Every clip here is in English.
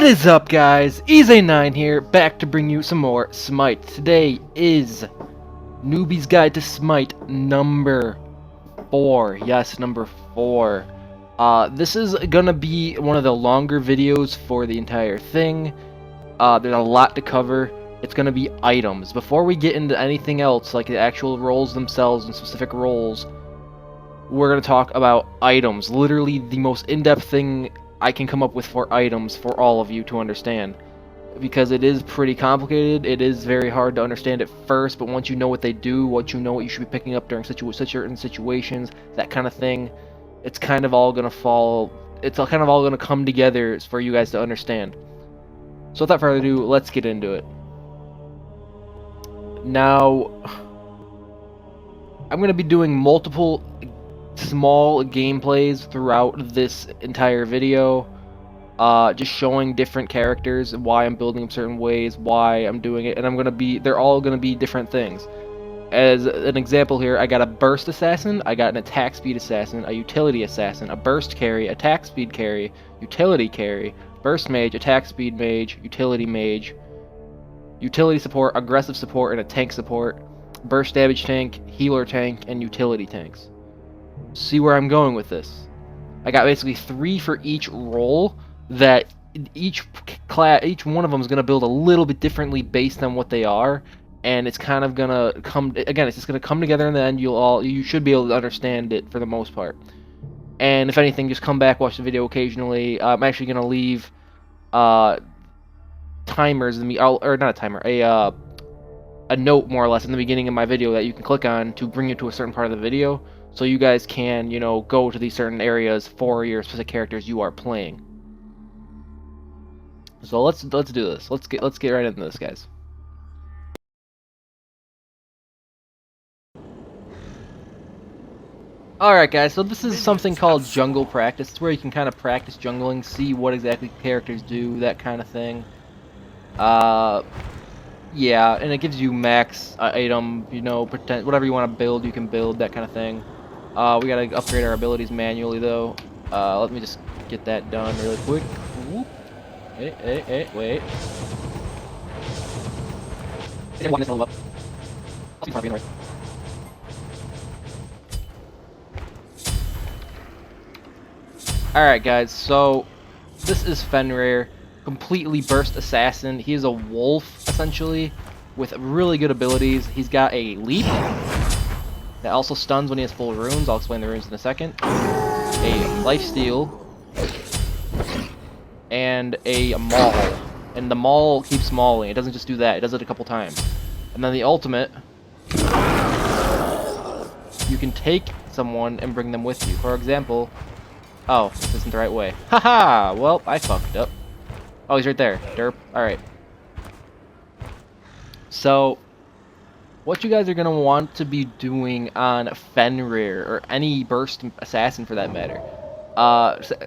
What is up, guys? EZ9 here, back to bring you some more Smite. Today is Noobie's Guide to Smite number 4. Yes, number 4. This is gonna be one of the longer videos for the entire thing. There's a lot to cover. It's gonna be items. Before we get into anything else, like the actual roles themselves and specific roles, we're gonna talk about items. Literally the most in-depth thing I can come up with for items for all of you to understand, because it is pretty complicated. It is very hard to understand at first, but once you know what they do, once you know what you should be picking up during certain situations, that kind of thing, it's kind of all gonna fall. It's kind of all gonna come together for you guys to understand. So without further ado, let's get into it. Now, I'm gonna be doing multiple small gameplays throughout this entire video, just showing different characters, why I'm building them certain ways, why I'm doing it, and they're all gonna be different things. As an example here, I got a burst assassin, I got an attack speed assassin, a utility assassin, a burst carry, attack speed carry, utility carry, burst mage, attack speed mage, utility support, aggressive support, and a tank support, burst damage tank, healer tank, and utility tanks. See where I'm going with this? I got basically 3 for each role, that each one of them is going to build a little bit differently based on what they are, and it's kind of gonna it's just gonna come together in the end. You should be able to understand it for the most part. And if anything, just come back, watch the video occasionally. I'm actually gonna leave timers in the or not a timer, a note more or less in the beginning of my video that you can click on to bring you to a certain part of the video, so you guys can, you know, go to these certain areas for your specific characters you are playing. So let's do this. Let's get right into this, guys. Alright guys, so this is something called jungle practice. It's where you can kind of practice jungling, see what exactly characters do, that kind of thing. Yeah, and it gives you max item, you know, whatever you want to build, you can build, that kind of thing. We gotta upgrade our abilities manually though. Let me just get that done really quick. Whoop. Hey, wait. Alright guys, so this is Fenrir, completely burst assassin. He is a wolf, essentially, with really good abilities. He's got a leap that also stuns when he has full runes. I'll explain the runes in a second. A lifesteal, and a maul. And the maul keeps mauling. It doesn't just do that, it does it a couple times. And then the ultimate, you can take someone and bring them with you. For example, oh, this isn't the right way. Haha! Well, I fucked up. Oh, he's right there. Derp. Alright. So, what you guys are going to want to be doing on Fenrir, or any burst assassin for that matter.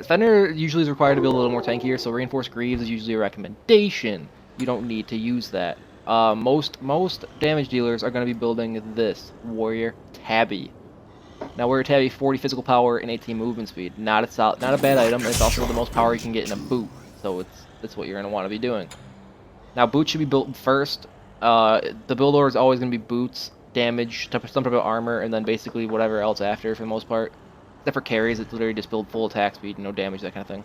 Fenrir usually is required to build a little more tankier, so Reinforced Greaves is usually a recommendation. You don't need to use that. Most damage dealers are going to be building this Warrior Tabby. Now, Warrior Tabby, 40 physical power and 18 movement speed. Not a bad item. It's also the most power you can get in a boot, so that's what you're going to want to be doing. Now, boots should be built first. The build order is always going to be boots, damage, some type of armor, and then basically whatever else after for the most part. Except for carries, it's literally just build full attack speed, no damage, that kind of thing.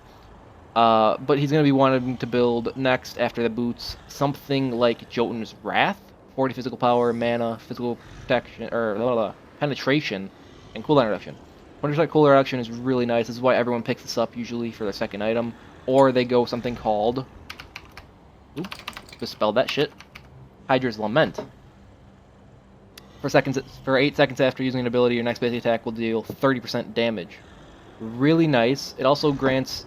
But he's going to be wanting to build next, after the boots, something like Jotun's Wrath. 40 physical power, mana, physical protection, or penetration, and cooldown reduction. 100% cooldown reduction is really nice. This is why everyone picks this up usually for their second item. Or they go something called... Oop, just spelled that shit. Hydra's Lament. For 8 seconds after using an ability, your next basic attack will deal 30% damage. Really nice. It also grants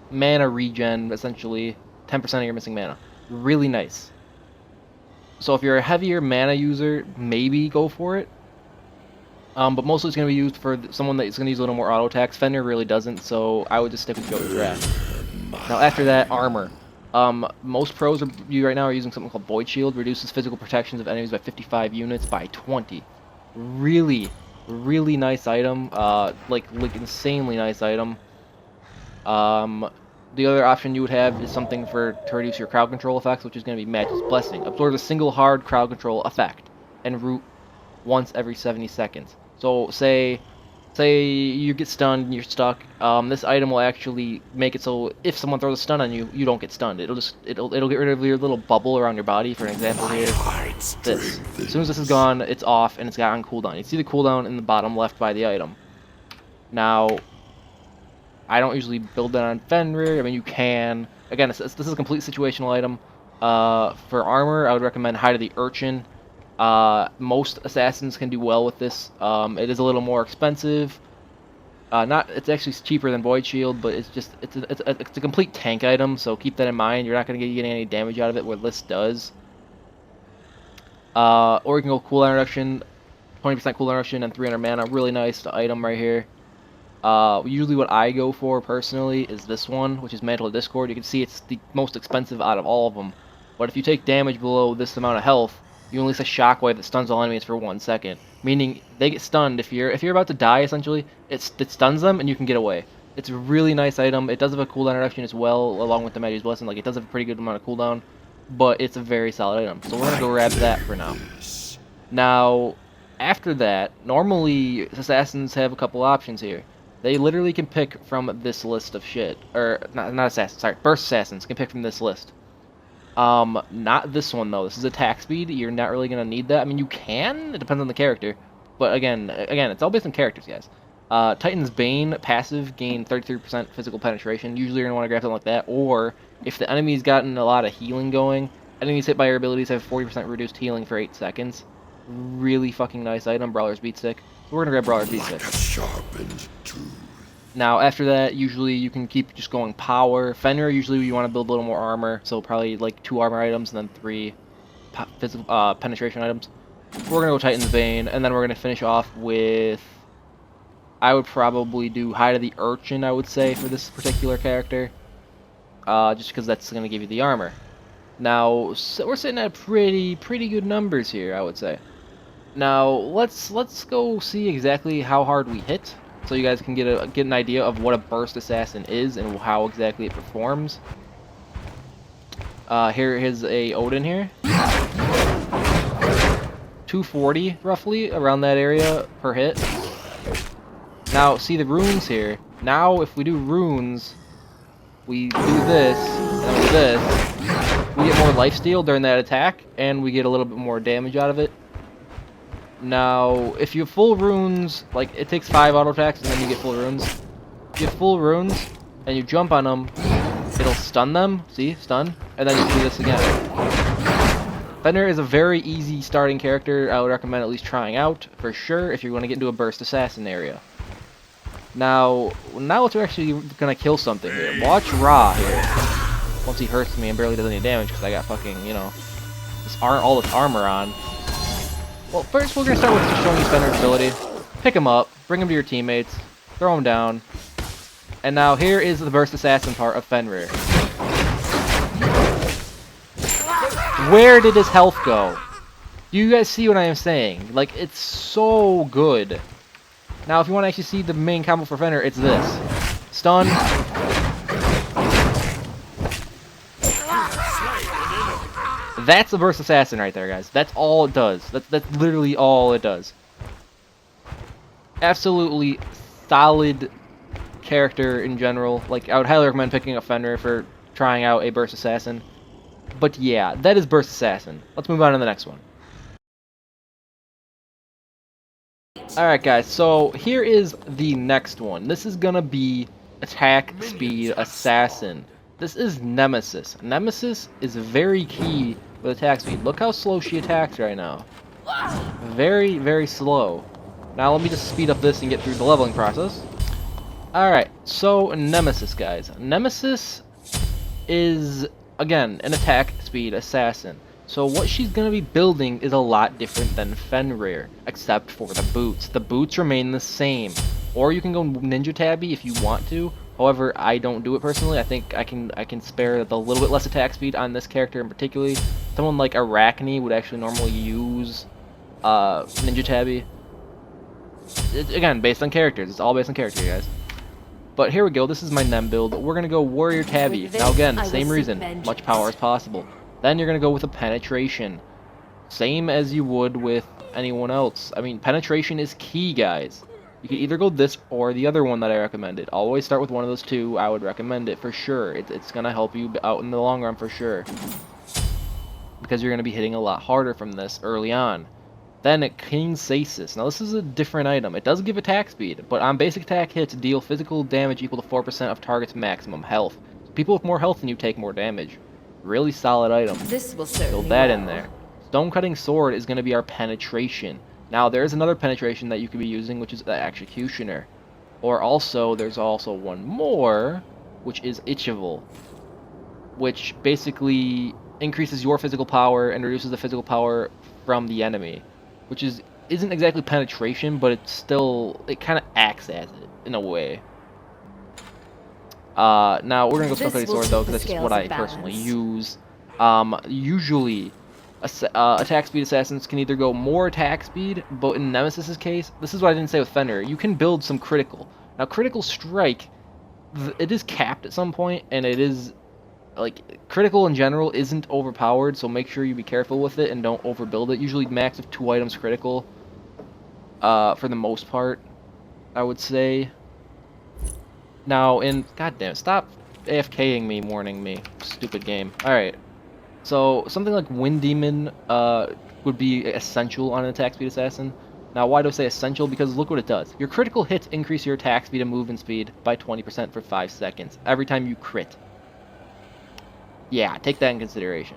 mana regen, essentially 10% of your missing mana. Really nice. So if you're a heavier mana user, maybe go for it. But mostly it's going to be used for someone that's going to use a little more auto attacks. Fenrir really doesn't, so I would just stick with Jotun's Wrath. Now after that, armor. Most pros right now are using something called Void Shield. Reduces physical protections of enemies by 55 units by 20. Really nice item. Like insanely nice item. The other option you would have is something to reduce your crowd control effects, which is going to be Magic's Blessing. Absorbs a single hard crowd control effect and root once every 70 seconds. So say you get stunned and you're stuck. This item will actually make it so if someone throws a stun on you, you don't get stunned. It'll get rid of your little bubble around your body. For an example here, this. As soon as this is gone, it's off and it's got on cooldown. You see the cooldown in the bottom left by the item. Now, I don't usually build that on Fenrir. I mean, you can. Again, this is a complete situational item. For armor, I would recommend Hide of the Urchin. Most assassins can do well with this. It is a little more expensive. It's actually cheaper than Void Shield, but it's a complete tank item, so keep that in mind. You're not going to get any damage out of it, where this does. Or you can go cooldown reduction, 20% cooldown reduction and 300 mana. Really nice item right here. Usually what I go for personally is this one, which is Mantle of Discord. You can see it's the most expensive out of all of them. But if you take damage below this amount of health, you unleash a shockwave that stuns all enemies for 1 second. Meaning they get stunned. If you're about to die, essentially, it stuns them and you can get away. It's a really nice item. It does have a cooldown reduction as well, along with the Magic's Blessing. Like, it does have a pretty good amount of cooldown, but it's a very solid item. So we're gonna go grab that for now. Now, after that, normally assassins have a couple options here. They literally can pick from this list of shit. Or, not assassins, sorry, burst assassins can pick from this list. Not this one, though. This is attack speed. You're not really going to need that. I mean, you can. It depends on the character. But again, it's all based on characters, guys. Titan's Bane, passive, gain 33% physical penetration. Usually you're going to want to grab something like that. Or, if the enemy's gotten a lot of healing going, enemies hit by your abilities have 40% reduced healing for 8 seconds. Really fucking nice item, Brawler's Beat Stick. So we're going to grab Brawler's Beat Stick. Now, after that, usually you can keep just going power. Fenrir, usually you want to build a little more armor, so probably like 2 armor items and then 3 physical, penetration items. We're going to go Titan's Bane, and then we're going to finish off with... I would probably do Hide of the Urchin, I would say, for this particular character. Just because that's going to give you the armor. Now, so we're sitting at pretty good numbers here, I would say. Now, let's go see exactly how hard we hit, so you guys can get an idea of what a burst assassin is and how exactly it performs. Here's a Odin here. 240 roughly around that area per hit. Now, see the runes here. Now, if we do runes, we do this and then we do this. We get more lifesteal during that attack, and we get a little bit more damage out of it. Now, if you have full runes, like, it takes 5 auto attacks and then you get full runes. If you have full runes and you jump on them, it'll stun them. See? Stun. And then you do this again. Fenrir is a very easy starting character. I would recommend at least trying out, for sure, if you're going to get into a burst assassin area. Now let's actually going to kill something here. Watch Ra here. Once he hurts me and barely does any damage because I got fucking, you know, all this armor on. Well, first we're going to start with just showing you Fenrir's ability. Pick him up, bring him to your teammates, throw him down. And now here is the burst assassin part of Fenrir. Where did his health go? Do you guys see what I am saying? Like, it's so good. Now, if you want to actually see the main combo for Fenrir, it's this. Stun. That's the burst assassin right there, guys. That's all it does. That's literally all it does. Absolutely solid character in general. Like, I would highly recommend picking up Fenrir for trying out a burst assassin. But yeah, that is burst assassin. Let's move on to the next one. Alright guys, so here is the next one. This is gonna be attack speed assassin. This is Nemesis. Nemesis is very key with attack speed. Look how slow she attacks right now. Very slow. Now let me just speed up this and get through the leveling process. Alright, so Nemesis, guys. Nemesis is, again, an attack speed assassin. So what she's going to be building is a lot different than Fenrir, except for the boots. The boots remain the same. Or you can go Ninja Tabby if you want to. However, I don't do it personally. I think I can spare the little bit less attack speed on this character in particular. Someone like Arachne would actually normally use Ninja Tabby. Again, based on characters. It's all based on character, guys. But here we go, this is my Nem build. We're going to go Warrior Tabby. Now again, same reason, much power as possible. Then you're going to go with a Penetration. Same as you would with anyone else. I mean, Penetration is key, guys. You can either go this or the other one that I recommended. Always start with one of those two. I would recommend it for sure. It's going to help you out in the long run for sure. Because you're going to be hitting a lot harder from this early on. Then King Stasis. Now this is a different item. It does give attack speed, but on basic attack hits, deal physical damage equal to 4% of target's maximum health. So people with more health than you take more damage. Really solid item. This will certainly build that in there. Stone Cutting Sword is going to be our Penetration. Now there is another Penetration that you could be using, which is the Executioner. Or also, there's also one more, which is Itchable, which basically increases your physical power and reduces the physical power from the enemy, which isn't exactly penetration, but it kind of acts as it in a way. Now we're gonna go Stone Cutting Sword though, because that's just what I personally use. Usually, attack speed assassins can either go more attack speed, but in Nemesis's case, this is what I didn't say with Fenrir. You can build some critical. Now critical strike, it is capped at some point, and it is like critical in general isn't overpowered, so make sure you be careful with it and don't overbuild it. Usually max of 2 items critical, for the most part, I would say. Now goddamn, stop AFKing me, warning me, stupid game. All right, so something like Wind Demon would be essential on an attack speed assassin. Now why do I say essential? Because look what it does. Your critical hits increase your attack speed and movement speed by 20% for 5 seconds every time you crit. Yeah, take that in consideration.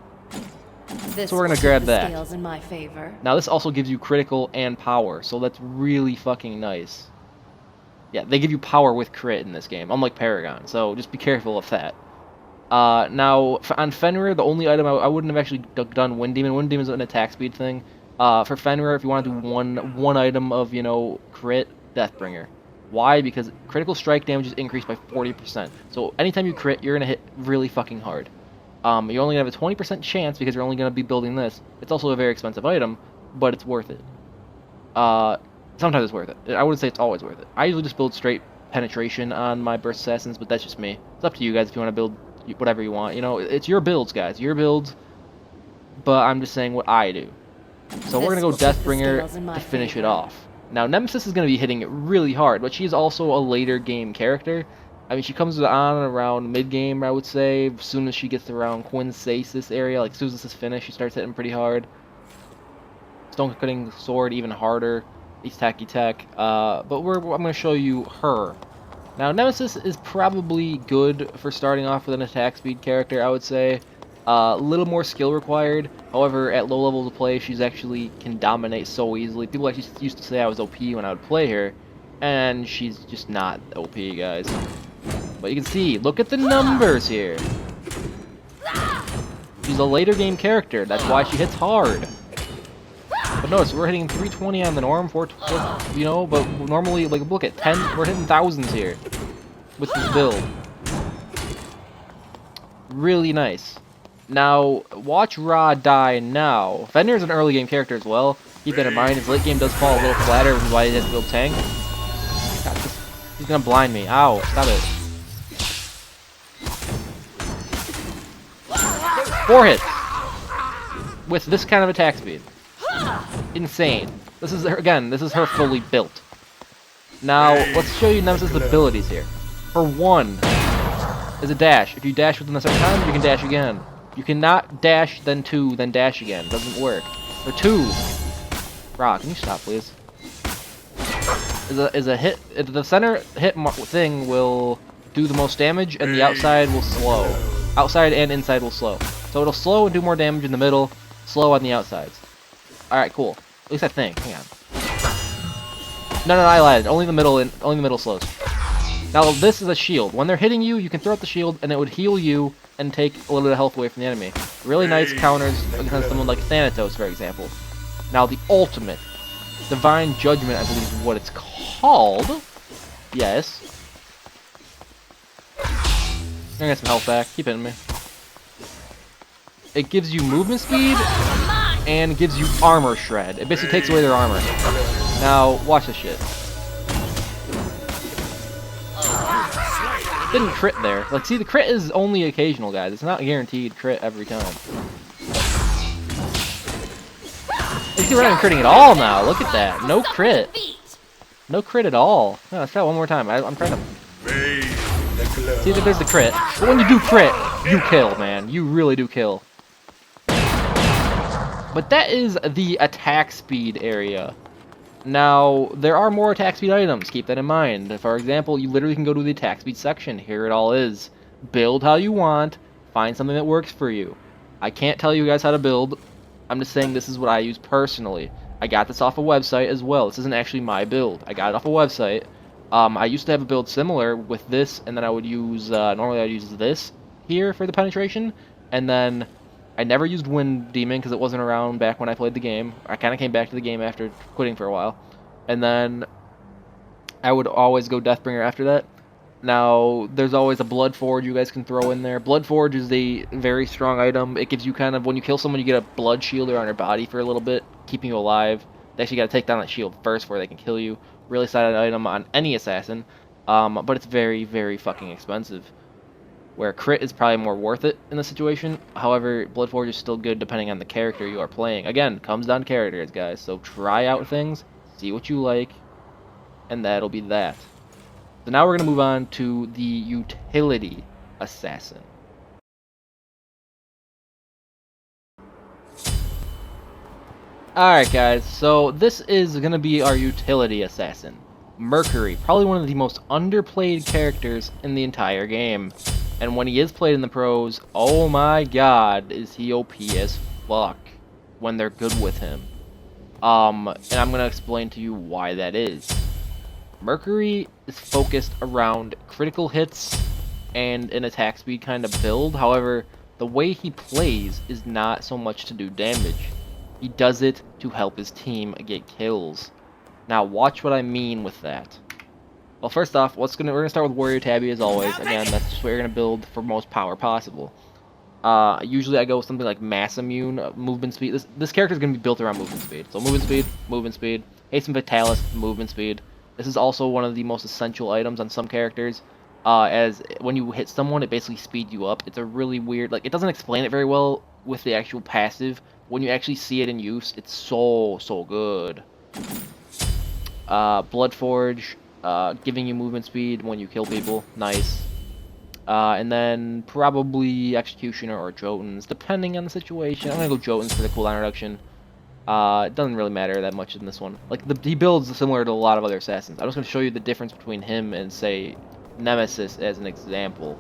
So we're gonna grab that. In my favor. Now this also gives you critical and power, so that's really fucking nice. Yeah, they give you power with crit in this game, unlike Paragon, so just be careful of that. Now, on Fenrir, the only item I wouldn't have actually done Wind Demon. Wind Demon is an attack speed thing. For Fenrir, if you want to do one item of, crit, Deathbringer. Why? Because critical strike damage is increased by 40%. So anytime you crit, you're gonna hit really fucking hard. You're only going to have a 20% chance because you're only going to be building this. It's also a very expensive item, but it's worth it. Sometimes it's worth it. I wouldn't say it's always worth it. I usually just build straight penetration on my burst assassins, but that's just me. It's up to you guys if you want to build whatever you want. It's your builds, guys. Your builds, but I'm just saying what I do. So we're going to go Deathbringer to finish it off. Now, Nemesis is going to be hitting it really hard, but she's also a later game character. I mean, she comes on around mid-game, I would say. As soon as she gets around King Stasis area, like as soon as this is finished, she starts hitting pretty hard. Stone Cutting Sword even harder. He's tacky tech. But I'm going to show you her. Now, Nemesis is probably good for starting off with an attack speed character, I would say. A little more skill required. However, at low levels of play, she's actually can dominate so easily. People actually used to say I was OP when I would play her, and she's just not OP, guys. But you can see, look at the numbers here. She's a later game character. That's why she hits hard. But notice we're hitting 320 on the norm, 420, but normally, like, look at 10. We're hitting thousands here with this build. Really nice. Now, watch Ra die now. Fenrir is an early game character as well. Keep that in mind. His late game does fall a little flatter, which is why he has to build tank. God, he's gonna blind me. Ow, stop it. 4 hits with this kind of attack speed. Insane. This is her fully built. Now, let's show you Nemesis' abilities here. For 1 is a dash. If you dash within a certain time, you can dash again. You cannot dash, then 2, then dash again. It doesn't work. For 2, Rock, can you stop, please? Is a hit. The center hit thing will do the most damage, and the outside will slow. Outside and inside will slow. So it'll slow and do more damage in the middle, slow on the outsides. Alright, cool. At least I think. Hang on. No, I lied. Only the middle slows. Now this is a shield. When they're hitting you, you can throw out the shield, and it would heal you and take a little bit of health away from the enemy. Really nice counters against someone like Thanatos, for example. Now the ultimate, Divine Judgment, I believe is what it's called. Yes. I'm gonna get some health back. Keep hitting me. It gives you movement speed and gives you armor shred. It basically takes away their armor. Now watch this shit. Didn't crit there. Like, see, the crit is only occasional, guys. It's not guaranteed crit every time. You see, we're not even critting at all now. Look at that. No crit. No crit at all. No, let's try it one more time. I'm trying to... See, there's the crit. But when you do crit, you kill, man. You really do kill. But that is the attack speed area. Now, there are more attack speed items. Keep that in mind. For example, you literally can go to the attack speed section. Here it all is. Build how you want. Find something that works for you. I can't tell you guys how to build. I'm just saying this is what I use personally. I got this off a website as well. This isn't actually my build. I got it off a website. I used to have a build similar with this, and then I would use, normally I'd use this here for the penetration, and then I never used Wind Demon because it wasn't around back when I played the game. I kind of came back to the game after quitting for a while, and then I would always go Deathbringer after that. Now, there's always a Blood Forge you guys can throw in there. Blood Forge is a very strong item. It gives you kind of, when you kill someone, you get a blood shield around their body for a little bit, keeping you alive. They actually got to take down that shield first before they can kill you. Really solid item on any assassin, but it's very, very fucking expensive. Where crit is probably more worth it in this situation. However, Blood Forge is still good depending on the character you are playing. Again, comes down to characters, guys. So try out things, see what you like, and that'll be that. So now we're going to move on to the utility assassin. Alright guys, so this is going to be our utility assassin. Mercury, probably one of the most underplayed characters in the entire game. And when he is played in the pros, oh my god, is he OP as fuck when they're good with him. And I'm going to explain to you why that is. Mercury is focused around critical hits and an attack speed kind of build. However, the way he plays is not so much to do damage. He does it to help his team get kills. Now, watch what I mean with that. Well, first off, we're gonna start with Warrior Tabby as always. Again, that's just what you're gonna build for most power possible. Usually I go with something like Mass Immune, movement speed. This character is gonna be built around movement speed. So movement speed, Hasten Fatalis, movement speed. This is also one of the most essential items on some characters. As when you hit someone, it basically speeds you up. It's a really weird, like, it doesn't explain it very well with the actual passive. When you actually see it in use, it's so good. Blood Forge, giving you movement speed when you kill people, nice. And then probably Executioner or Jotuns, depending on the situation. I'm gonna go Jotuns for the cooldown reduction. It doesn't really matter that much in this one. Like, he builds similar to a lot of other assassins. I'm just gonna show you the difference between him and, say, Nemesis as an example.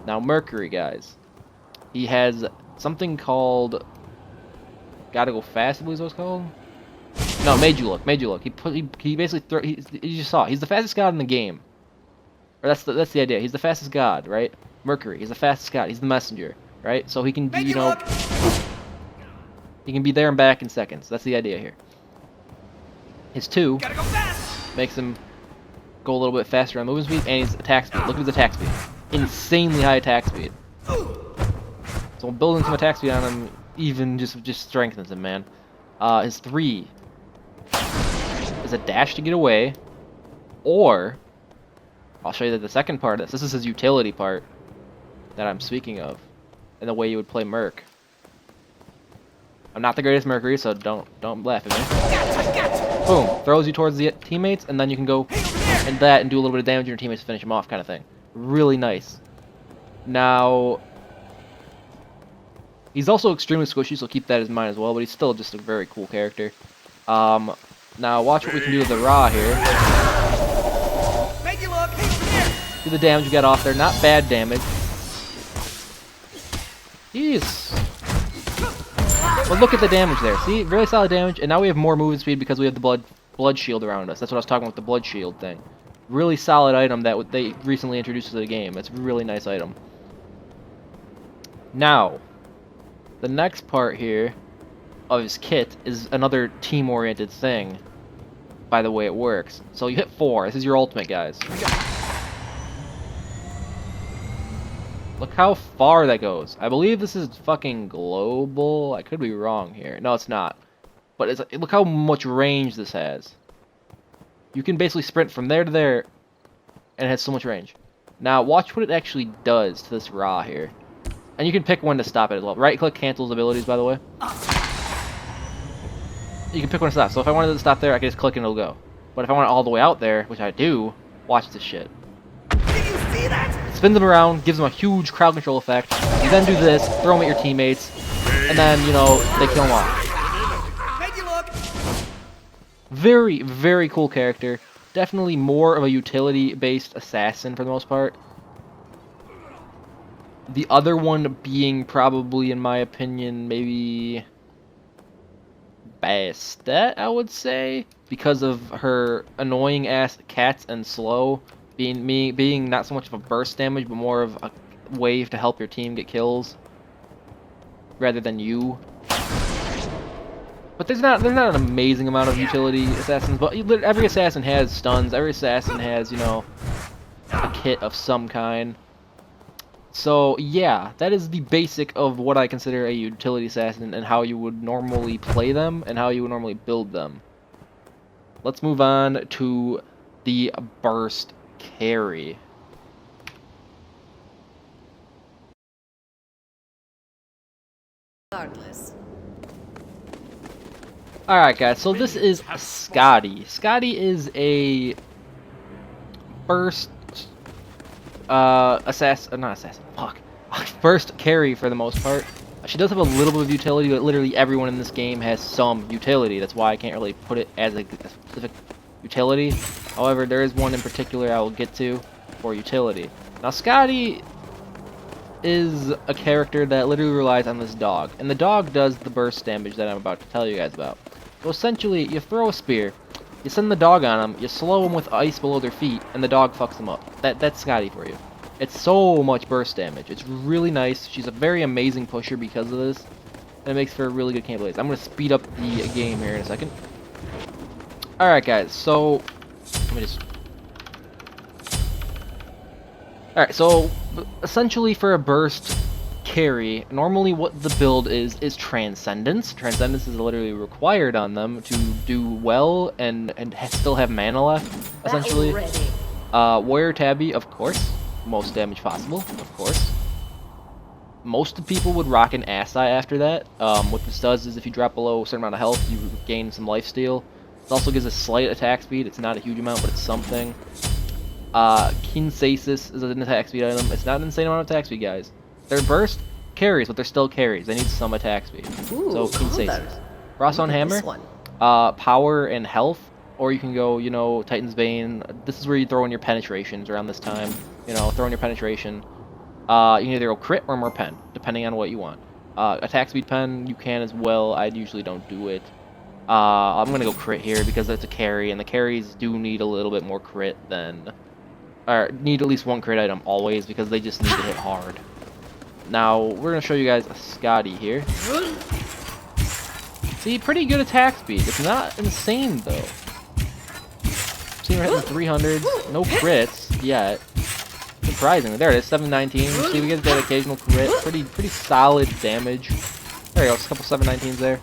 Now, Mercury, guys. He has something called... Gotta go fast, I believe is what it's called? No, made you look. He basically you just saw, he's the fastest god in the game. Or that's the idea. He's the fastest god, right? Mercury, he's the fastest god. He's the messenger, right? So he can, you know, he can be there and back in seconds. That's the idea here. His 2 makes him go a little bit faster on movement speed, and his attack speed. Look at his attack speed. Insanely high attack speed. So building some attack speed on him even just strengthens him, man. His 3 is a dash to get away, or I'll show you the second part of this. This is his utility part that I'm speaking of, and the way you would play Merc. I'm not the greatest Mercury, so don't laugh at me. Boom, throws you towards the teammates, and then you can go and do a little bit of damage to your teammates to finish them off, kind of thing. Really nice. Now, he's also extremely squishy, so keep that in mind as well, but he's still just a very cool character. Now watch what we can do with the Ra here. See the damage we got off there, not bad damage. Jeez. But look at the damage there. See, really solid damage, and now we have more movement speed because we have the blood shield around us. That's what I was talking about with the blood shield thing. Really solid item that they recently introduced to the game. It's a really nice item. Now, the next part here of his kit is another team-oriented thing by the way it works. So you hit 4. This is your ultimate, guys. Look how far that goes. I believe this is fucking global. I could be wrong here. No, it's not. But look how much range this has. You can basically sprint from there to there, and it has so much range. Now watch what it actually does to this Ra here. And you can pick when to stop it as well. Right click cancels abilities, by the way. You can pick when to stop. So if I wanted to stop there, I can just click and it'll go. But if I want it all the way out there, which I do, watch this shit. Did you see that? Spins them around, gives them a huge crowd control effect. You then do this, throw them at your teammates, and then, you know, they kill them off. Make you look. Very, very cool character. Definitely more of a utility-based assassin for the most part. The other one being probably, in my opinion, maybe Bastet, I would say, because of her annoying ass cats and slow, being not so much of a burst damage, but more of a wave to help your team get kills, rather than you. But there's not an amazing amount of utility assassins, but every assassin has stuns. Every assassin has, you know, a kit of some kind. So yeah, that is the basic of what I consider a utility assassin and how you would normally play them and how you would normally build them. Let's move on to the burst carry. Regardless. Alright guys, so this is Scotty. Scotty is a burst burst carry for the most part. She does have a little bit of utility, but literally everyone in this game has some utility. That's why I can't really put it as a specific utility. However, there is one in particular I will get to for utility. Now Scotty is a character that literally relies on this dog, and the dog does the burst damage that I'm about to tell you guys about. So essentially, you throw a spear, you send the dog on them, you slow them with ice below their feet, and the dog fucks them up. That's Scotty for you. It's so much burst damage. It's really nice. She's a very amazing pusher because of this, and it makes for a really good gameplay. I'm going to speed up the game here in a second. Alright guys, so let me just... Alright, so essentially for a burst carry, normally what the build is Transcendence. Transcendence is literally required on them to do well and still have mana left, essentially. Warrior Tabby, of course. Most damage possible, of course. Most people would rock an Asai after that. What this does is if you drop below a certain amount of health, you gain some lifesteal. It also gives a slight attack speed. It's not a huge amount, but it's something. Kinsasis is an attack speed item. It's not an insane amount of attack speed, guys. They're burst carries, but they're still carries. They need some attack speed. Ooh, so Kinsasis. Frost on Hammer, power and health, or you can go, you know, Titan's Bane. This is where you throw in your penetrations around this time. You know, throw in your penetration. You can either go crit or more pen, depending on what you want. Attack speed pen, you can as well. I usually don't do it. I'm going to go crit here because that's a carry, and the carries do need a little bit more crit than... Or need at least one crit item always, because they just need to hit hard. Now, we're going to show you guys a Scotty here. See, pretty good attack speed. It's not insane, though. See, we're hitting 300s. No crits yet. Surprisingly. There it is, 719. See, we get that occasional crit. Pretty solid damage. There you go, just a couple 719s there.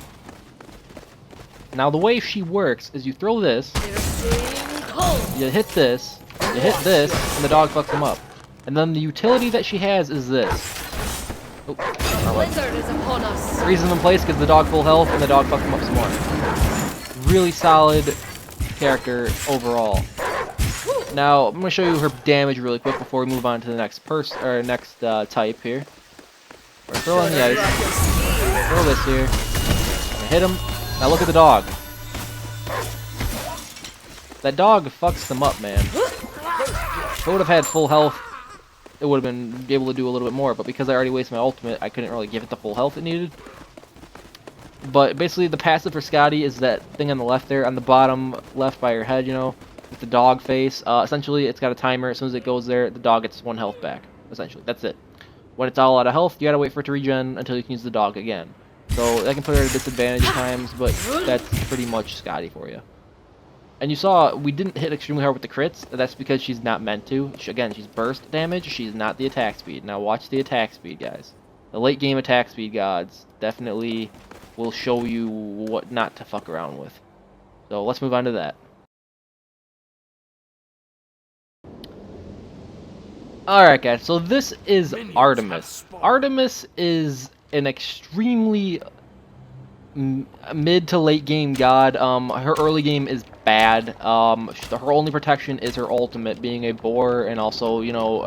Now, the way she works is you throw this, you hit this, you hit this, and the dog fucks them up. And then the utility that she has is this. Oh, Blizzard is upon us. freezes them in place, gives the dog full health, and the dog fucks them up some more. Really solid character overall. Now, I'm going to show you her damage really quick before we move on to the next type here. We're throwing the ice. Throw this here. Hit him. Now look at the dog. That dog fucks them up, man. If I would have had full health, it would have been able to do a little bit more, but because I already wasted my ultimate, I couldn't really give it the full health it needed. But basically, the passive for Scotty is that thing on the left there, on the bottom left by her head, you know, with the dog face. Essentially, it's got a timer. As soon as it goes there, the dog gets 1 health back. Essentially, that's it. When it's all out of health, you gotta wait for it to regen until you can use the dog again. So that can put her at a disadvantage at times, but that's pretty much Scotty for you. And you saw we didn't hit extremely hard with the crits. That's because she's not meant to. Again, she's burst damage. She's not the attack speed. Now watch the attack speed, guys. The late game attack speed gods definitely will show you what not to fuck around with. So let's move on to that. Alright guys, so this is Artemis. Artemis is an extremely mid to late game god. Her early game is bad. Her only protection is her ultimate, being a boar and also, you know,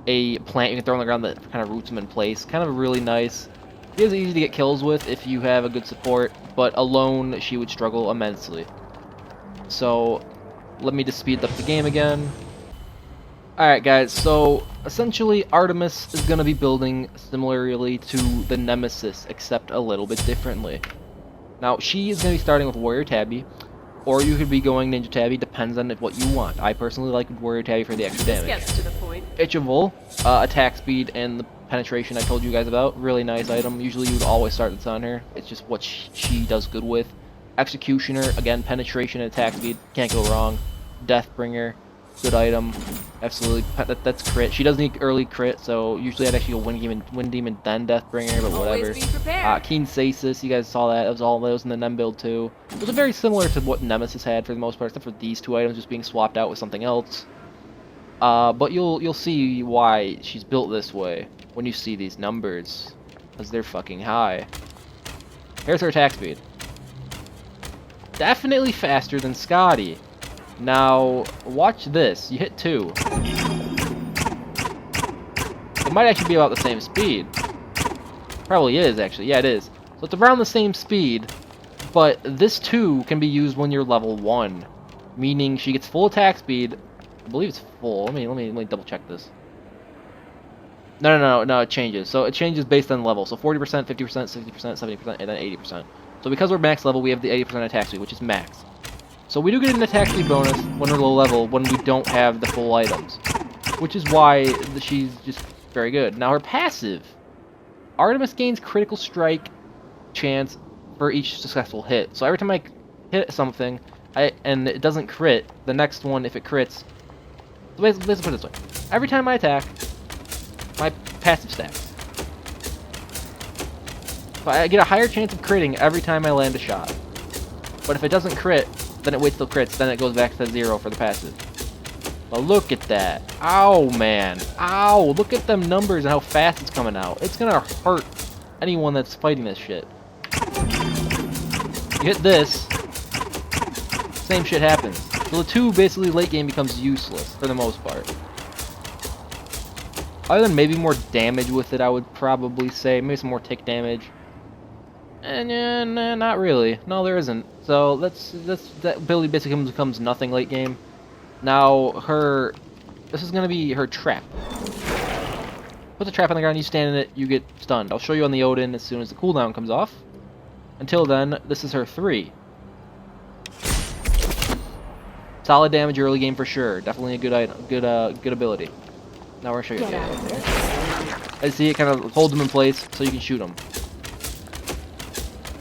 a plant you can throw on the ground that kind of roots them in place. Kind of really nice. She is easy to get kills with if you have a good support, but alone she would struggle immensely. So let me just speed up the game again. Alright guys, so essentially Artemis is going to be building similarly to the Nemesis, except a little bit differently. Now, she is going to be starting with Warrior Tabby, or you could be going Ninja Tabby, depends on what you want. I personally like Warrior Tabby for the extra damage. This gets to the point. Itchable, attack speed and the penetration I told you guys about, really nice item. Usually you would always start this on her, it's just what she does good with. Executioner, again, penetration and attack speed, can't go wrong. Deathbringer, good item, absolutely. That's crit. She does need early crit, so usually I'd actually go Wind Demon then Deathbringer, but whatever. Always be prepared. Keen Stasis, you guys saw that. That was all those in the Nem build too. Those are very similar to what Nemesis had for the most part, except for these two items just being swapped out with something else. But you'll see why she's built this way when you see these numbers, because they're fucking high. Here's her attack speed. Definitely faster than Scotty. Now, watch this. You hit 2. It might actually be about the same speed. Probably is, actually. Yeah, it is. So it's around the same speed, but this 2 can be used when you're level 1. Meaning she gets full attack speed. I believe it's full. Let me double check this. No, it changes. So it changes based on level. So 40%, 50%, 60%, 70%, and then 80%. So because we're max level, we have the 80% attack speed, which is max. So we do get an attack speed bonus when we're low level, when we don't have the full items. Which is why she's just very good. Now her passive. Artemis gains critical strike chance for each successful hit. So every time I hit something, and it doesn't crit, the next one, if it crits... So let's put it this way. Every time I attack, my passive stacks. So I get a higher chance of critting every time I land a shot. But if it doesn't crit, then it waits till crits, then it goes back to 0 for the passive. But look at that. Ow, man. Ow, look at them numbers and how fast it's coming out. It's gonna hurt anyone that's fighting this shit. You hit this, same shit happens. So the 2 basically late game becomes useless for the most part. Other than maybe more damage with it, I would probably say. Maybe some more tick damage. And nah, not really. No, there isn't. So that ability basically becomes nothing late game. Now this is gonna be her trap. Put the trap on the ground, you stand in it, you get stunned. I'll show you on the Odin as soon as the cooldown comes off. Until then, this is her 3. Solid damage early game for sure. Definitely a good item, good ability. Now we're gonna show you. I see it kind of holds them in place so you can shoot them.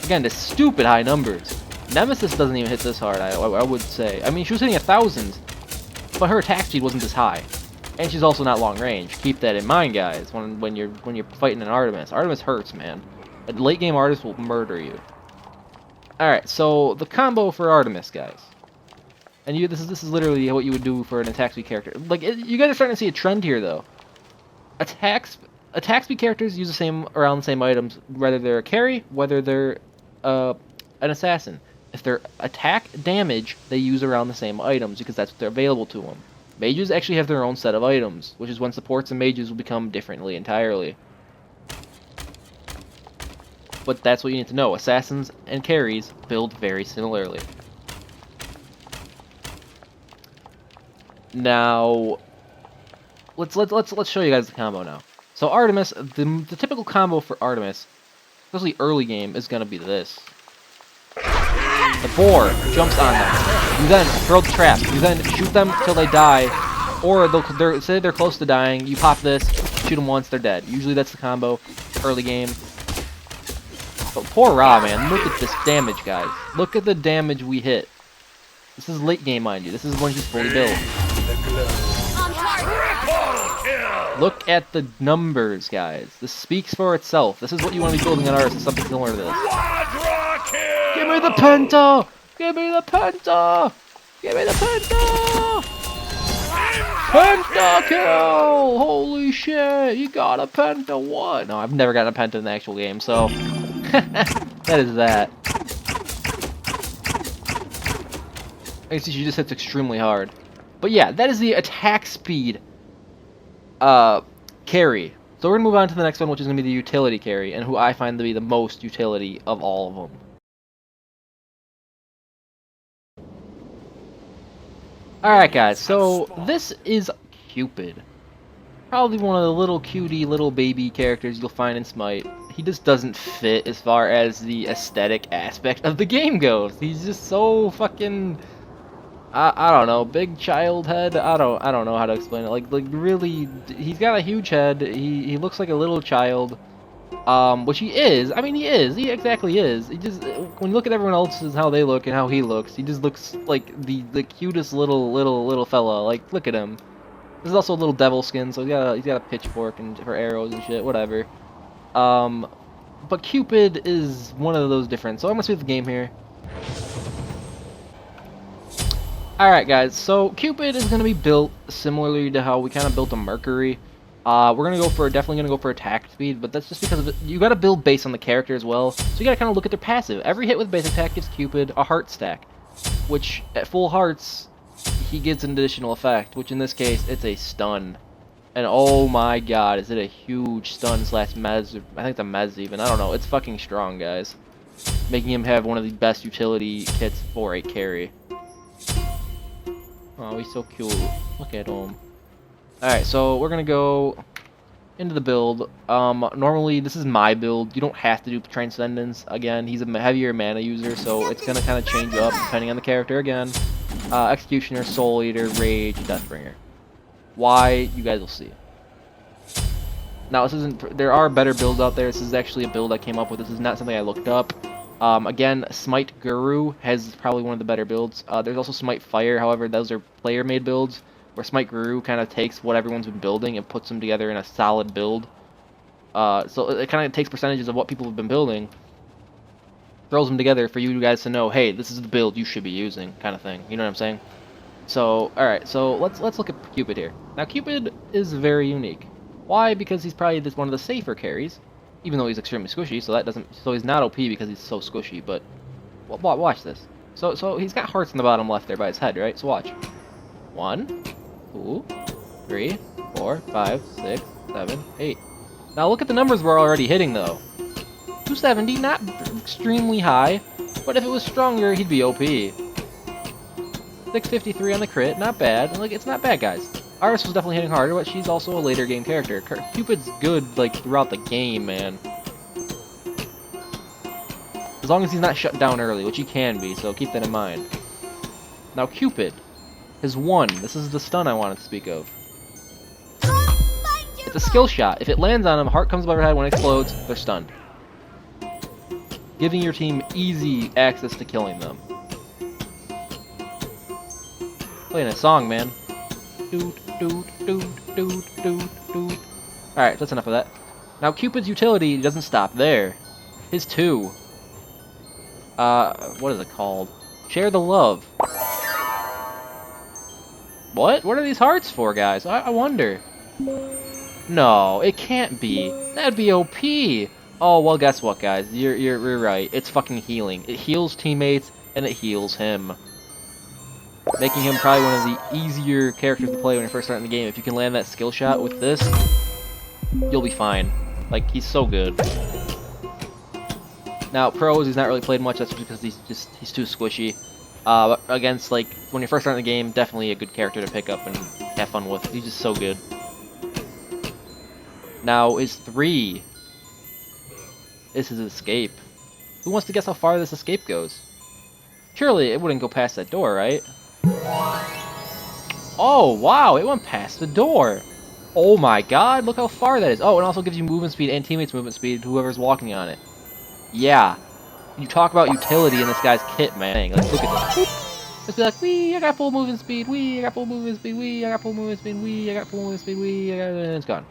Again, the stupid high numbers. Nemesis doesn't even hit this hard, I would say. I mean, she was hitting 1,000, but her attack speed wasn't this high, and she's also not long range. Keep that in mind, guys. When you're fighting an Artemis, Artemis hurts, man. A late game Artemis will murder you. All right, so the combo for Artemis, guys, and this is literally what you would do for an attack speed character. Like you guys are starting to see a trend here, though. Attack speed characters use around the same items, whether they're a carry, whether they're an assassin. If they're attack damage, they use around the same items because that's what they're available to them. Mages actually have their own set of items, which is when supports and mages will become differently entirely. But that's what you need to know. Assassins and carries build very similarly. Now, let's show you guys the combo now. So Artemis, the typical combo for Artemis, especially early game, is gonna be this. The boar jumps on them. You then throw the trap. You then shoot them till they die, or say they're close to dying. You pop this, shoot them once, they're dead. Usually that's the combo early game. But poor Ra, man, look at this damage, guys. Look at the damage we hit. This is late game, mind you. This is when she's fully built. Look at the numbers, guys. This speaks for itself. This is what you want to be building on ours, is something similar to this. Give me the penta! Give me the penta! Give me the penta! Pentakill! Holy shit, you got a penta what? No, I've never gotten a penta in the actual game, so that is that. I see she just hits extremely hard. But yeah, that is the attack speed carry. So we're gonna move on to the next one, which is gonna be the utility carry, and who I find to be the most utility of all of them. Alright guys, so this is Cupid. Probably one of the little cutie little baby characters you'll find in Smite. He just doesn't fit as far as the aesthetic aspect of the game goes. He's just so fucking I don't know, big child head. I don't know how to explain it. Like really, he's got a huge head. He looks like a little child. Which he is. I mean, he is. He exactly is. He just, when you look at everyone else and how they look and how he looks, he just looks like the cutest little fella. Like, look at him. This is also a little devil skin, so he's got a pitchfork and for arrows and shit, whatever. But Cupid is one of those different. So I'm gonna speed the game here. Alright guys, so Cupid is going to be built similarly to how we kind of built a Mercury. We're going to go for, definitely going to go for attack speed, but that's just because of it. You got to build based on the character as well, so you got to kind of look at their passive. Every hit with base attack gives Cupid a heart stack, which at full hearts, he gets an additional effect, which in this case, it's a stun. And oh my god, is it a huge stun slash mez, I think the mez even, I don't know, it's fucking strong guys. Making him have one of the best utility kits for a carry. Oh, he's so cute. Look at him. Alright, so we're gonna go into the build. Normally, this is my build. You don't have to do Transcendence. Again, he's a heavier mana user, so it's gonna kind of change up depending on the character again. Executioner, Soul Eater, Rage, Deathbringer. Why? You guys will see. Now, this isn't... There are better builds out there. This is actually a build I came up with. This is not something I looked up. Again, Smite Guru has probably one of the better builds. There's also Smite Fire, however, those are player-made builds, where Smite Guru kind of takes what everyone's been building and puts them together in a solid build. So it kind of takes percentages of what people have been building, throws them together for you guys to know, hey, this is the build you should be using, kind of thing. You know what I'm saying? So, alright, so let's look at Cupid here. Now, Cupid is very unique. Why? Because he's probably just one of the safer carries. Even though he's extremely squishy, so he's not OP because he's so squishy, but watch this. So he's got hearts in the bottom left there by his head, right? So watch. 1, 2, 3, 4, 5, 6, 7, 8. Now look at the numbers we're already hitting though. 270, not extremely high, but if it was stronger, he'd be OP. 653 on the crit, not bad. Like, it's not bad, guys. Hi-Rez was definitely hitting harder, but she's also a later game character. Cupid's good, like, throughout the game, man. As long as he's not shut down early, which he can be, so keep that in mind. Now, Cupid has won. This is the stun I wanted to speak of. It's a skill shot. If it lands on him, heart comes above her head when it explodes, they're stunned. Giving your team easy access to killing them. Playing a song, man. Alright, that's enough of that. Now, Cupid's utility doesn't stop there. His 2. What is it called? Share the love. What? What are these hearts for, guys? I wonder. No, it can't be. That'd be OP. Oh, well, guess what, guys? You're right. It's fucking healing. It heals teammates, and it heals him. Making him probably one of the easier characters to play when you're first starting the game. If you can land that skill shot with this, you'll be fine. Like, he's so good. Now, pros, he's not really played much. That's because he's too squishy. But against, like, when you're first starting the game, definitely a good character to pick up and have fun with. He's just so good. Now, his 3. This is escape. Who wants to guess how far this escape goes? Surely it wouldn't go past that door, right? Oh, wow, it went past the door. Oh my god, look how far that is. Oh, it also gives you movement speed and teammates movement speed, whoever's walking on it. Yeah. You talk about utility in this guy's kit, man. Let's look at this. Let's be like, wee, I got full movement speed, wee, I got full movement speed, wee, I got full movement speed, wee, I got full movement speed, wee, and it's gone.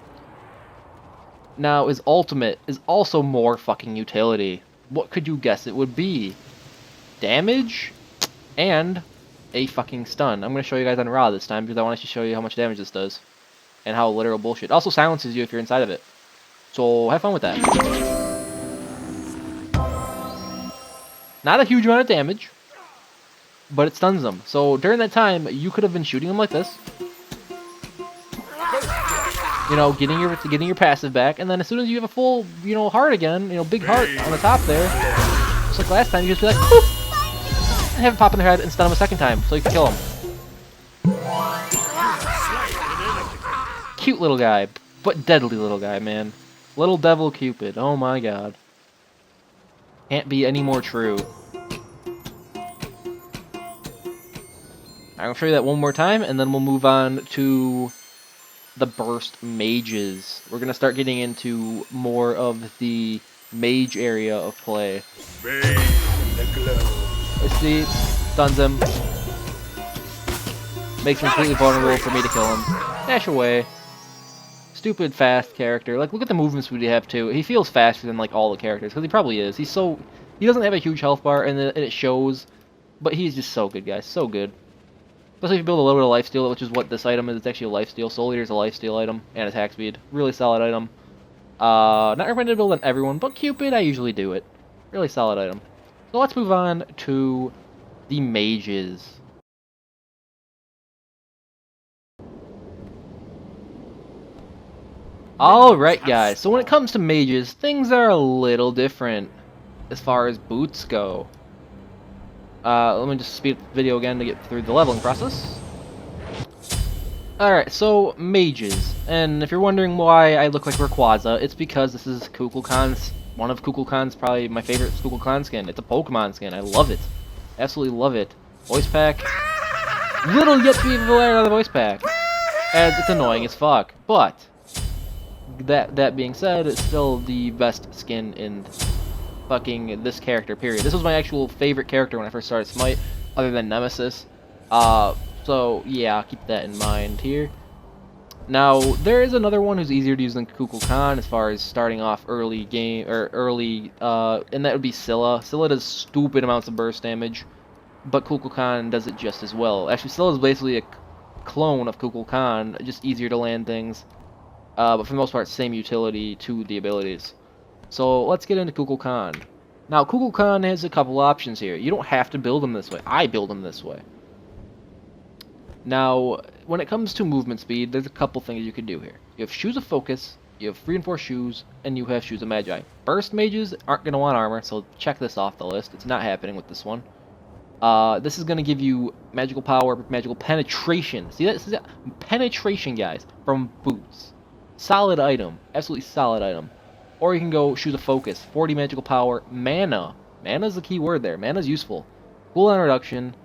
Now, his ultimate is also more fucking utility. What could you guess it would be? Damage? And a fucking stun. I'm going to show you guys on raw this time because I want to show you how much damage this does. And how literal bullshit. It also silences you if you're inside of it. So have fun with that. Not a huge amount of damage, but it stuns them. So during that time, you could have been shooting them like this. You know, getting your passive back, and then as soon as you have a full, you know, heart again, you know, big heart on the top there, just like last time, you just be like, boop, and have it pop in their head and stun them a second time, so you can kill them. Cute little guy, but deadly little guy, man. Little Devil Cupid. Oh my god. Can't be any more true. I'm gonna show you that one more time, and then we'll move on to the burst mages. We're gonna start getting into more of the mage area of play. Let's see, stuns him. Makes him completely vulnerable for me to kill him. Dash away. Stupid fast character. Like, look at the movement speed we have too. He feels faster than like all the characters because he probably is. He doesn't have a huge health bar and it shows, but he's just so good, guys. So good. Especially if you build a little bit of lifesteal, which is what this item is. It's actually a lifesteal. Soul Eater's a lifesteal item and attack speed. Really solid item. Not recommended to build on everyone, but Cupid, I usually do it. Really solid item. So let's move on to the mages. Alright guys, so when it comes to mages, things are a little different as far as boots go. Let me just speed up the video again to get through the leveling process. Alright, so mages. And if you're wondering why I look like Rayquaza, it's because this is Kukulkan's, one of Kukulkan's, probably my favorite Kukulkan skin. It's a Pokemon skin. I love it. Absolutely love it. Voice pack. Little yet to be available out of the voice pack. And it's annoying as fuck. But that being said, it's still the best skin in fucking this character, period. This was my actual favorite character when I first started Smite, other than Nemesis. So yeah, keep that in mind here. Now, there is another one who's easier to use than Kukulkan as far as starting off early game, or early, and that would be Scylla. Scylla does stupid amounts of burst damage, but Kukulkan does it just as well. Actually, Scylla is basically a clone of Kukulkan, just easier to land things. But for the most part, same utility to the abilities. So let's get into Kukulkan. Now, Kukulkan has a couple options here. You don't have to build them this way. I build them this way. Now, when it comes to movement speed, there's a couple things you can do here. You have Shoes of Focus, you have Reinforced Shoes, and you have Shoes of Magi. Burst mages aren't going to want armor, so check this off the list. It's not happening with this one. This is going to give you magical power, magical penetration. See that? See that? Penetration, guys, from boots. Solid item. Absolutely solid item. Or you can go Shoes of Focus. 40 magical power. Mana. Mana is the key word there. Mana is useful. Cooldown reduction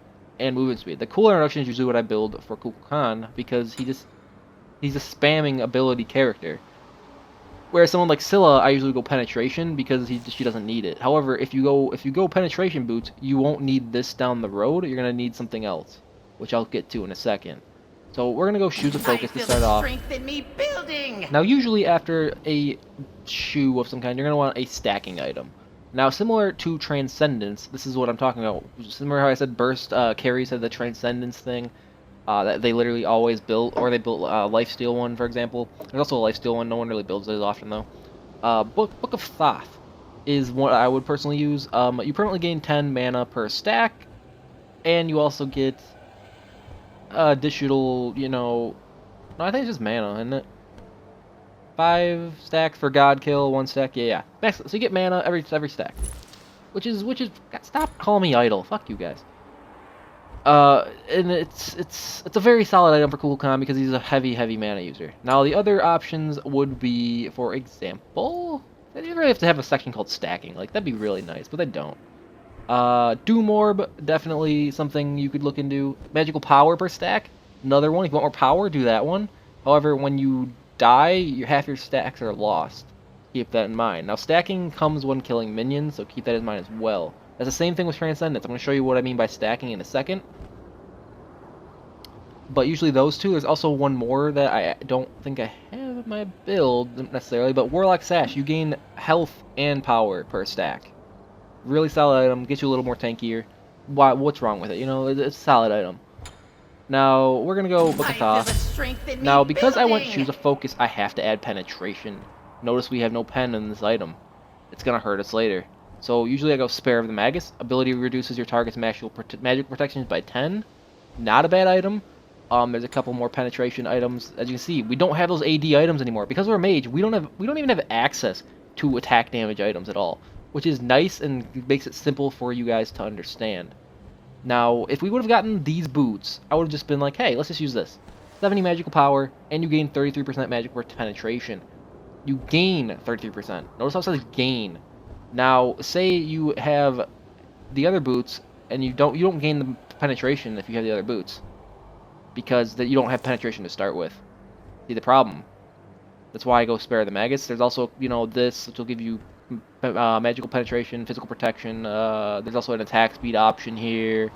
and movement speed. The cooldown reduction is usually what I build for Kukulkan because he's a spamming ability character. Whereas someone like Scylla, I usually go penetration because she doesn't need it. However, if you go penetration boots, you won't need this down the road. You're gonna need something else, which I'll get to in a second. So we're gonna go Shoes of Focus to start off. Now, usually after a shoe of some kind, you're gonna want a stacking item. Now, similar to Transcendence, this is what I'm talking about. Similar how I said Burst carries had the Transcendence thing that they literally always build, or they built Lifesteal one, for example. There's also a Lifesteal one. No one really builds it as often though. Book of Thoth is what I would personally use. You permanently gain 10 mana per stack, and you also get additional, you know, no, I think it's just mana, isn't it? 5 stacks for God Kill, 1 stack, yeah. So you get mana every stack, which is stop calling me idle. Fuck you guys. And it's a very solid item for Kukulkan because he's a heavy mana user. Now the other options would be, for example, they really have to have a section called stacking. Like, that'd be really nice, but they don't. Doom Orb, definitely something you could look into. Magical Power per stack, another one. If you want more power, do that one. However, when you die, half your stacks are lost. Keep that in mind. Now, stacking comes when killing minions, so keep that in mind as well. That's the same thing with Transcendence. I'm going to show you what I mean by stacking in a second. But usually those two. There's also one more that I don't think I have in my build necessarily, but Warlock Sash. You gain health and power per stack. Really solid item, gets you a little more tankier. what's wrong with it? You know, it's a solid item. Now we're gonna go Book of Thoth. Now because I want Shoes of Focus, I have to add penetration. Notice we have no pen in this item. It's gonna hurt us later. So usually I go Spare of the Magus. Ability reduces your target's magical protections by 10. Not a bad item. There's a couple more penetration items. As you can see, we don't have those AD items anymore because we're a mage. We don't even have access to attack damage items at all, which is nice and makes it simple for you guys to understand. Now, if we would have gotten these boots, I would have just been like, hey, let's just use this. 70 magical power, and you gain 33% magical penetration. You gain 33%. Notice how it says gain. Now, say you have the other boots, and you don't gain the penetration if you have the other boots, because you don't have penetration to start with. See the problem? That's why I go Spare the Magus. There's also, you know, this, which will give you magical penetration, physical protection. There's also an attack speed option here.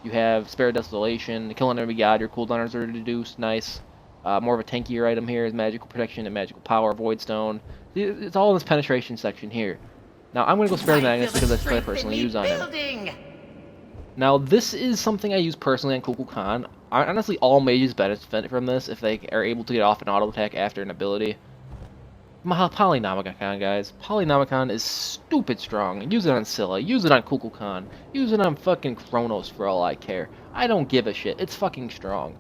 You have Spare Desolation, Kill an Enemy God. Your cooldowns are reduced. Nice. More of a tankier item here is magical protection and magical power. Void Stone. It's all in this penetration section here. Now I'm gonna go Spare the Magus because that's what I personally use on him. Now this is something I use personally on Kukulkan. Honestly, all mages benefit from this if they are able to get off an auto attack after an ability. Polynomicon, guys. Polynomicon is stupid strong. Use it on Scylla. Use it on Kukulkan. Use it on fucking Chronos for all I care. I don't give a shit. It's fucking strong.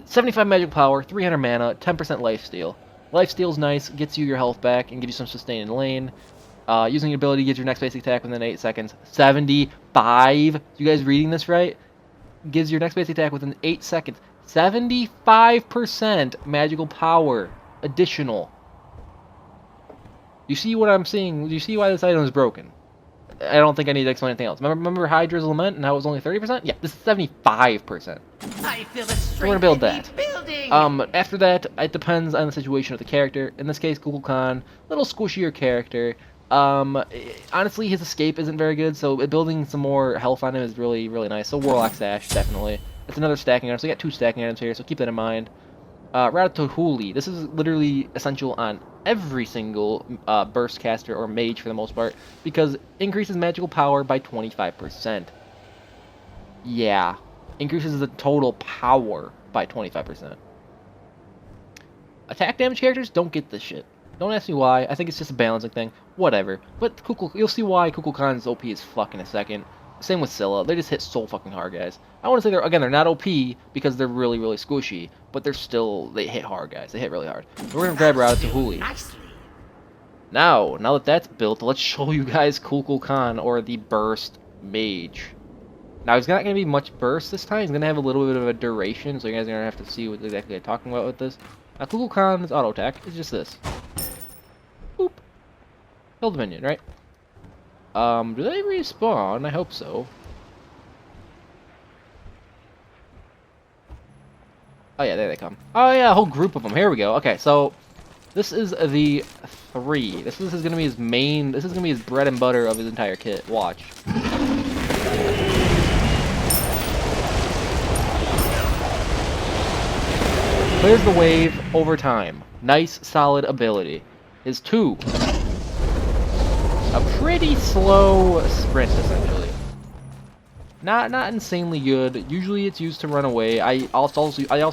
75 magic power, 300 mana, 10% lifesteal. Lifesteal's nice. Gets you your health back and gives you some sustain in lane. Using your ability gives your next basic attack within 8 seconds. 75. You guys reading this right? Gives your next basic attack within 8 seconds. 75% magical power. Additional. You see what I'm seeing? Do you see why this item is broken? I don't think I need to explain anything else. Remember Hi-Rez Lament and how it was only 30%? Yeah, this is 75%. I feel the strength. We're gonna build that. After that, it depends on the situation of the character. In this case, Kukulkan, little squishier character. Honestly, his escape isn't very good, so building some more health on him is really, really nice. So Warlock Sash, definitely. It's another stacking item, so we got 2 stacking items here, so keep that in mind. Ratatouille. This is literally essential on every single burst caster or mage for the most part, because increases magical power by 25%. Yeah. Increases the total power by 25%. Attack damage characters don't get this shit. Don't ask me why. I think it's just a balancing thing. Whatever. But you'll see why Kukulkan's OP is fuck in a second. Same with Scylla. They just hit so fucking hard, guys. I want to say they're not OP because they're really, really squishy, but they hit hard, guys. They hit really hard. We're gonna grab Ratatouille. Now that that's built, let's show you guys Kukulkan, or the Burst Mage. Now he's not gonna be much burst this time. He's gonna have a little bit of a duration, so you guys are gonna have to see what exactly I'm talking about with this. Now Kukulkan's auto attack is just this. Boop. Kill the minion, right? Do they respawn? I hope so. Oh yeah, there they come. Oh yeah, a whole group of them. Here we go. Okay, so this is the 3. This is gonna be his main. This is gonna be his bread and butter of his entire kit. Watch. Clears the wave over time. Nice, solid ability. His 2. A pretty slow sprint, essentially. Not insanely good. Usually it's used to run away. I also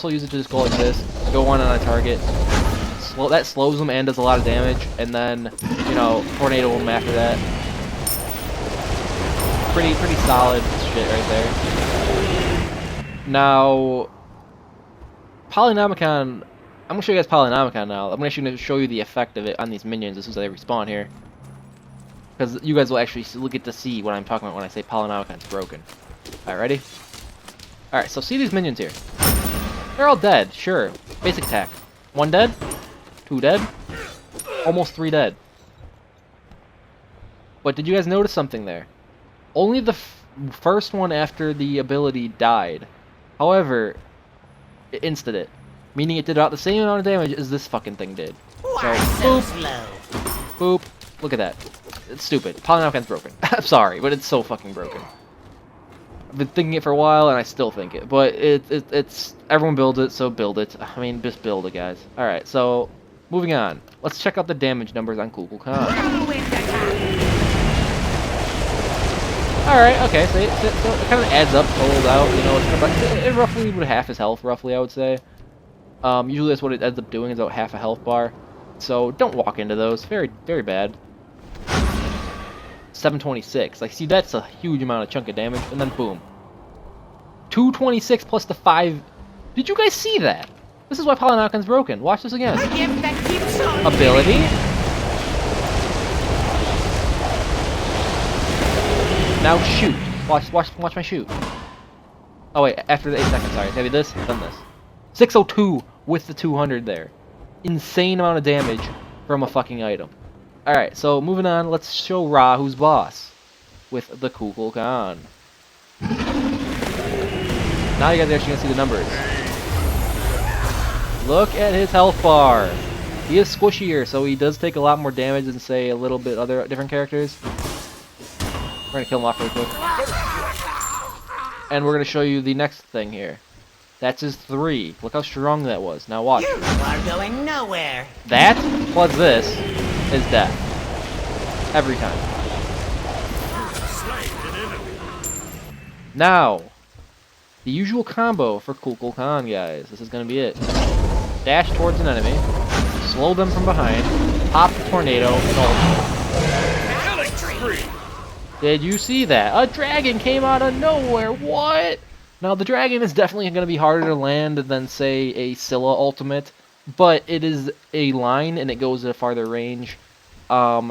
use it to just go like this, go on a target. That slows them and does a lot of damage, and then, you know, tornado them after that. Pretty solid shit right there. Now, Polynomicon. I'm gonna show you guys Polynomicon now. I'm gonna show you the effect of it on these minions as soon as they respawn here. Because you guys will actually get to see what I'm talking about when I say Polynomicon's broken. Alright, ready? Alright, so see these minions here. They're all dead, sure. Basic attack. 1 dead. 2 dead. Almost 3 dead. But did you guys notice something there? Only the first one after the ability died. However, it insted it. Meaning it did about the same amount of damage as this fucking thing did. So, boop. Boop. Look at that. It's stupid. Polynomicon's broken. I'm sorry, but it's so fucking broken. I've been thinking it for a while, and I still think it. But it's everyone builds it, so build it. I mean, just build it, guys. All right, so moving on. Let's check out the damage numbers on Kukulkan. All Alright, okay, so it kind of adds up, totals out, you know, it roughly would half his health, roughly, I would say. Usually that's what it ends up doing, is about half a health bar. So don't walk into those, very, very bad. 726, like, see, that's a huge amount of chunk of damage, and then boom. 226 plus the 5, did you guys see that? This is why Polynocon's broken, watch this again. Ability. Now shoot. Watch my shoot. Oh wait, after the 8 seconds, sorry. Maybe this, then this. 602 with the 200 there. Insane amount of damage from a fucking item. Alright, so moving on, let's show Ra who's boss. With the Kukul Khan. Now you guys are actually gonna see the numbers. Look at his health bar. He is squishier, so he does take a lot more damage than, say, a little bit other different characters. We're gonna kill him off really quick. And we're gonna show you the next thing here. That's his 3. Look how strong that was. Now watch. You are going nowhere. That plus this is death. Every time. Now, the usual combo for Kukul Khan, guys. This is gonna be it. Dash towards an enemy, slow them from behind, pop the tornado, and ult. Did you see that? A dragon came out of nowhere. What? Now the dragon is definitely going to be harder to land than, say, a Scylla ultimate, but it is a line and it goes at a farther range.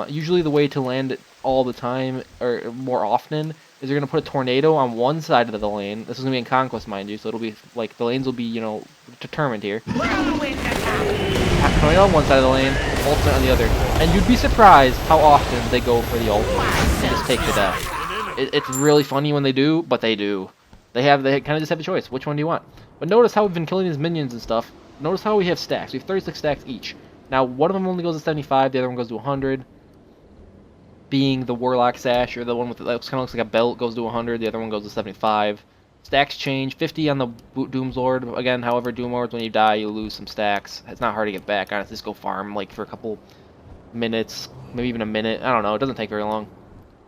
Usually the way to land it all the time, or more often, is you're going to put a tornado on one side of the lane. This is going to be in Conquest, mind you, so it'll be like the lanes will be, you know, determined here. Tornado on one side of the lane, ultimate on the other, and you'd be surprised how often they go for the ultimate and just take the death. It's really funny when they do, but they do. They kind of just have a choice. Which one do you want? But notice how we've been killing these minions and stuff. Notice how we have stacks. We have 36 stacks each. Now, one of them only goes to 75, the other one goes to 100. Being the Warlock Sash, or the one with that kind of looks like a belt, goes to 100. The other one goes to 75. Stacks change. 50 on the Doomslord. Again, however, Doomlords, when you die, you lose some stacks. It's not hard to get back. Honestly, just go farm like for a couple minutes, maybe even a minute. I don't know. It doesn't take very long.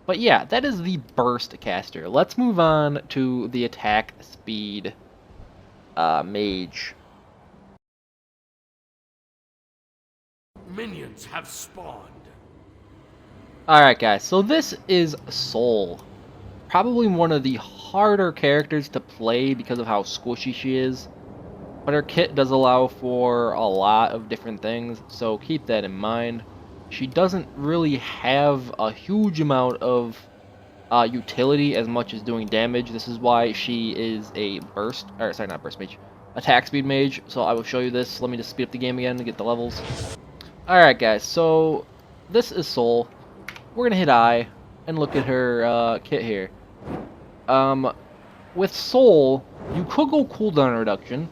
But yeah, that is the burst caster. Let's move on to the attack speed mage. Minions have spawned. Alright guys, so this is Soul. Probably one of the harder characters to play because of how squishy she is. But her kit does allow for a lot of different things, so keep that in mind. She doesn't really have a huge amount of utility as much as doing damage. This is why she is a burst, or sorry, not burst mage, attack speed mage. So I will show you this. Let me just speed up the game again to get the levels. Alright guys, so this is Soul. We're gonna hit I and look at her kit here. With Soul, you could go cooldown reduction.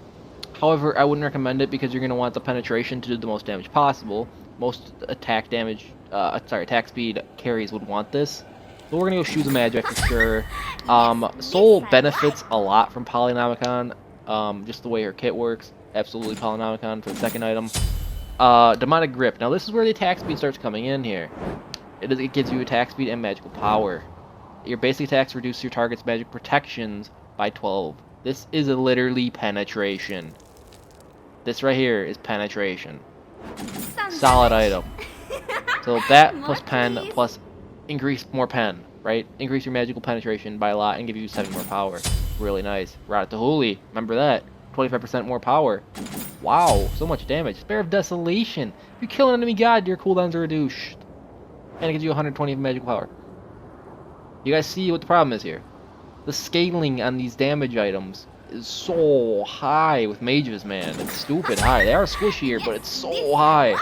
However, I wouldn't recommend it because you're gonna want the penetration to do the most damage possible. Most attack damage, attack speed carries would want this. So we're gonna go Shoes of Magic for sure. Soul benefits a lot from Polynomicon. Just the way her kit works. Absolutely Polynomicon for the second item. Demonic Grip. Now this is where the attack speed starts coming in here. It gives you attack speed and magical power. Your basic attacks reduce your target's magic protections by 12. This is literally penetration. This right here is penetration. Solid item. So that plus pen plus increase more pen, right? Increase your magical penetration by a lot and give you 7 more power. Really nice. Ratatouille, remember that. 25% more power. Wow, so much damage. Spare of Desolation. If you kill an enemy god, your cooldowns are reduced. And it gives you 120 of magical power. You guys see what the problem is here? The scaling on these damage items is so high with mages, man. It's stupid high. They are squishier, but it's so high.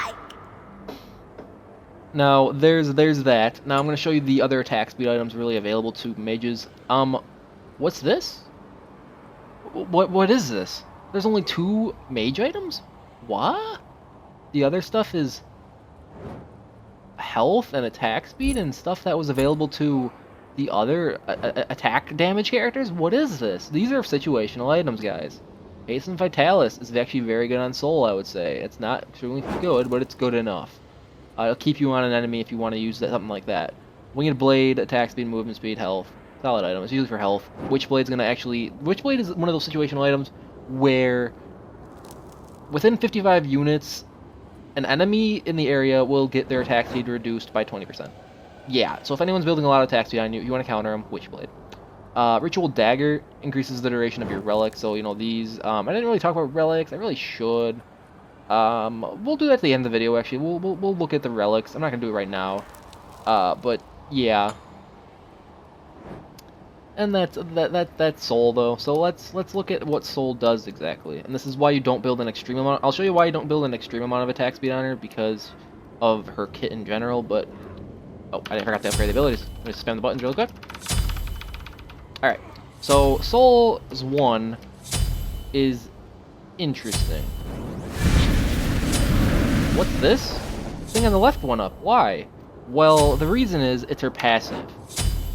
Now, there's that. Now I'm going to show you the other attack speed items really available to mages. What's this? What is this? There's only 2 mage items? What? The other stuff is health and attack speed and stuff that was available to the other attack damage characters? What is this? These are situational items, guys. Hasten Vitalis is actually very good on Soul, I would say. It's not extremely good, but it's good enough. It'll keep you on an enemy if you want to use something like that. Winged Blade, attack speed, movement speed, health. Solid item. It's usually for health. Witchblade's gonna actually... Witchblade is one of those situational items where within 55 units, an enemy in the area will get their attack speed reduced by 20%. Yeah, so if anyone's building a lot of attack speed on you, you want to counter them, Witchblade. Ritual Dagger increases the duration of your relics, so, you know, these... I didn't really talk about relics. I really should. We'll do that at the end of the video, actually. We'll look at the relics. I'm not going to do it right now. But, yeah. And that's soul though. So let's look at what soul does exactly. And this is why you don't build an extreme amount. I'll show you why you don't build an extreme amount of attack speed on her because of her kit in general. But oh, I forgot to upgrade the abilities. Let me just spam the buttons real quick. All right. So Soul's 1 is interesting. What's this? Thing on the left went up. Why? Well, the reason is it's her passive.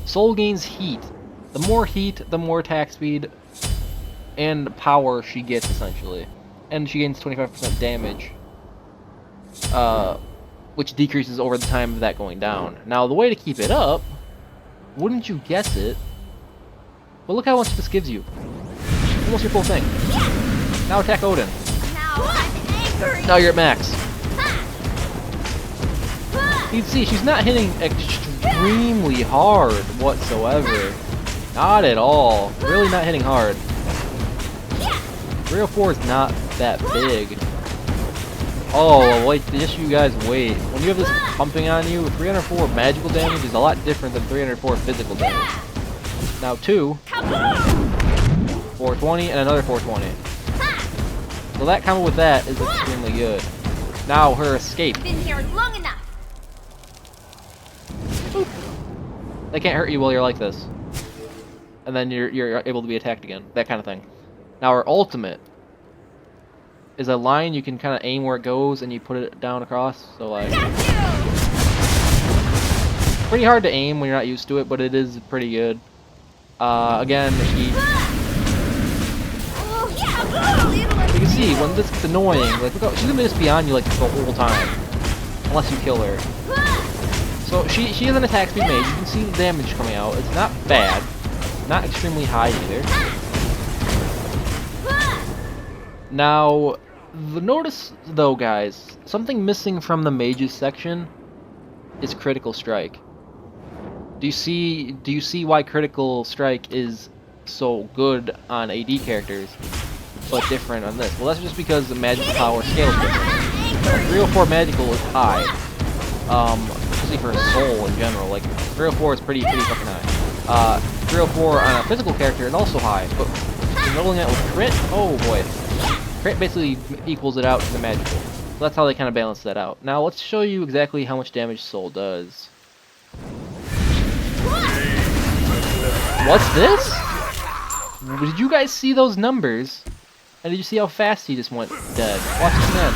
Soul gains heat. The more heat, the more attack speed and power she gets, essentially. And she gains 25% damage, which decreases over the time of that going down. Now, the way to keep it up, wouldn't you guess it? Well, look how much this gives you. Almost your full thing. Now attack Odin. Now I'm angry. Now you're at max. You can see she's not hitting extremely hard whatsoever. Not at all. Really not hitting hard. 304 is not that big. Oh, wait, just you guys wait. When you have this pumping on you, 304 magical damage is a lot different than 304 physical damage. Now 2, 420, and another 420. So that combo with that is extremely good. Now her escape. Been here long enough. Boop. They can't hurt you while you're like this. And then you're able to be attacked again. That kind of thing. Now her ultimate is a line you can kind of aim where it goes and you put it down across. So like, pretty hard to aim when you're not used to it, but it is pretty good. Again, you can see when this gets annoying. Like, look how, she's gonna just be on you like the whole time, unless you kill her. So she is an attack speed mage. You can see the damage coming out. It's not bad. Not extremely high either. Now, notice though, guys, something missing from the mages section is critical strike. Do you see why critical strike is so good on AD characters, but different on this? Well, that's just because the magical power scale is different. 304 magical is high, especially for soul in general. Like 304 is pretty fucking high. 304 on a physical character is also high, but when you're rolling out with crit, oh boy. Crit basically equals it out to the magical. So that's how they kind of balance that out. Now let's show you exactly how much damage Soul does. What's this? Did you guys see those numbers? And did you see how fast he just went dead? Watch this again.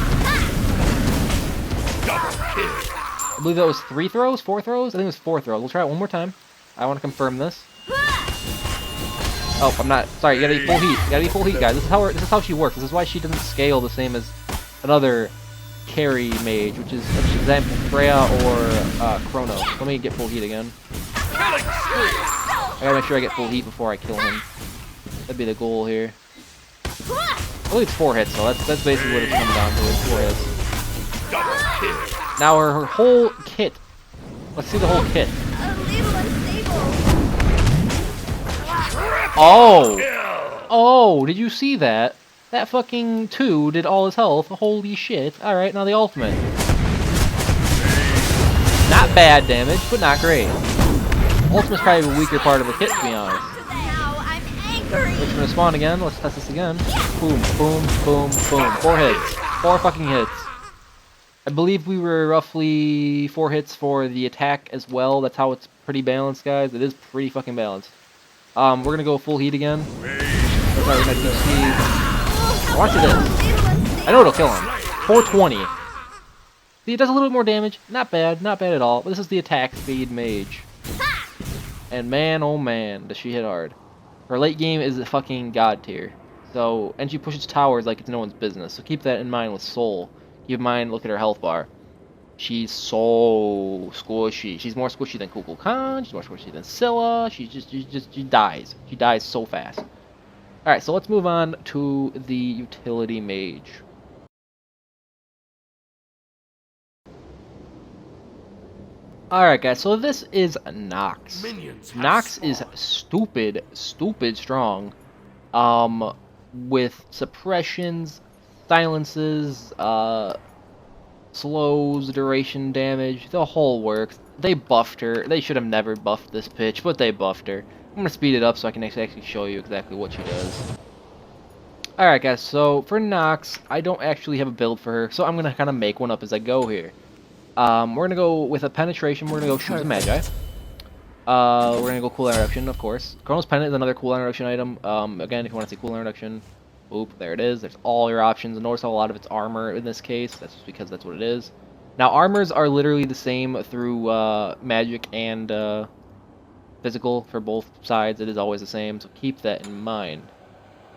I believe that was 3 throws? 4 throws? I think it was 4 throws. We'll try it one more time. I want to confirm this. Oh, I'm not. Sorry, you gotta be full heat. You gotta be full heat, guys. This is how she works. This is why she doesn't scale the same as another carry mage, which is, for example, Freya or Chrono. Let me get full heat again. I gotta make sure I get full heat before I kill him. That'd be the goal here. I believe it's 4 hits, so that's basically what it's coming down to. Is 4 hits. Now her whole kit. Let's see the whole kit. Oh! Oh, did you see that? That fucking 2 did all his health. Holy shit. Alright, now the ultimate. Not bad damage, but not great. Ultimate's probably the weaker part of the kit, to be honest. Which gonna spawn again. Let's test this again. Boom, boom, boom, boom. 4 hits. 4 fucking hits. I believe we were roughly 4 hits for the attack as well. That's how it's pretty balanced, guys. It is pretty fucking balanced. We're gonna go full heat again. Watch this. I know it'll kill him. 420. See, it does a little bit more damage. Not bad at all. But this is the attack speed mage. And man, oh man, does she hit hard. Her late game is a fucking god tier. So, and she pushes towers like it's no one's business. So keep that in mind with Soul. Keep in mind, look at her health bar. She's so squishy. She's more squishy than Kukulkan. She's more squishy than Scylla. She dies. She dies so fast. Alright, so let's move on to the utility mage. Alright guys, so this is Nox. Nox is stupid strong. With suppressions, silences, slows, duration damage, the whole works. They buffed her. They should have never buffed this pitch, but they buffed her. I'm gonna speed it up so I can actually show you exactly what she does. Alright guys, so for Nox, I don't actually have a build for her, so I'm gonna kind of make one up as I go here. We're gonna go with a penetration. We're gonna go shoot the Magi. We're gonna go cooldown reduction, of course. Chronos Pendant is another cooldown reduction item. Again, if you want to see cooldown reduction, boop, there it is. There's all your options. Notice how a lot of it's armor in this case. That's just because that's what it is. Now, armors are literally the same through magic and physical for both sides. It is always the same, so keep that in mind.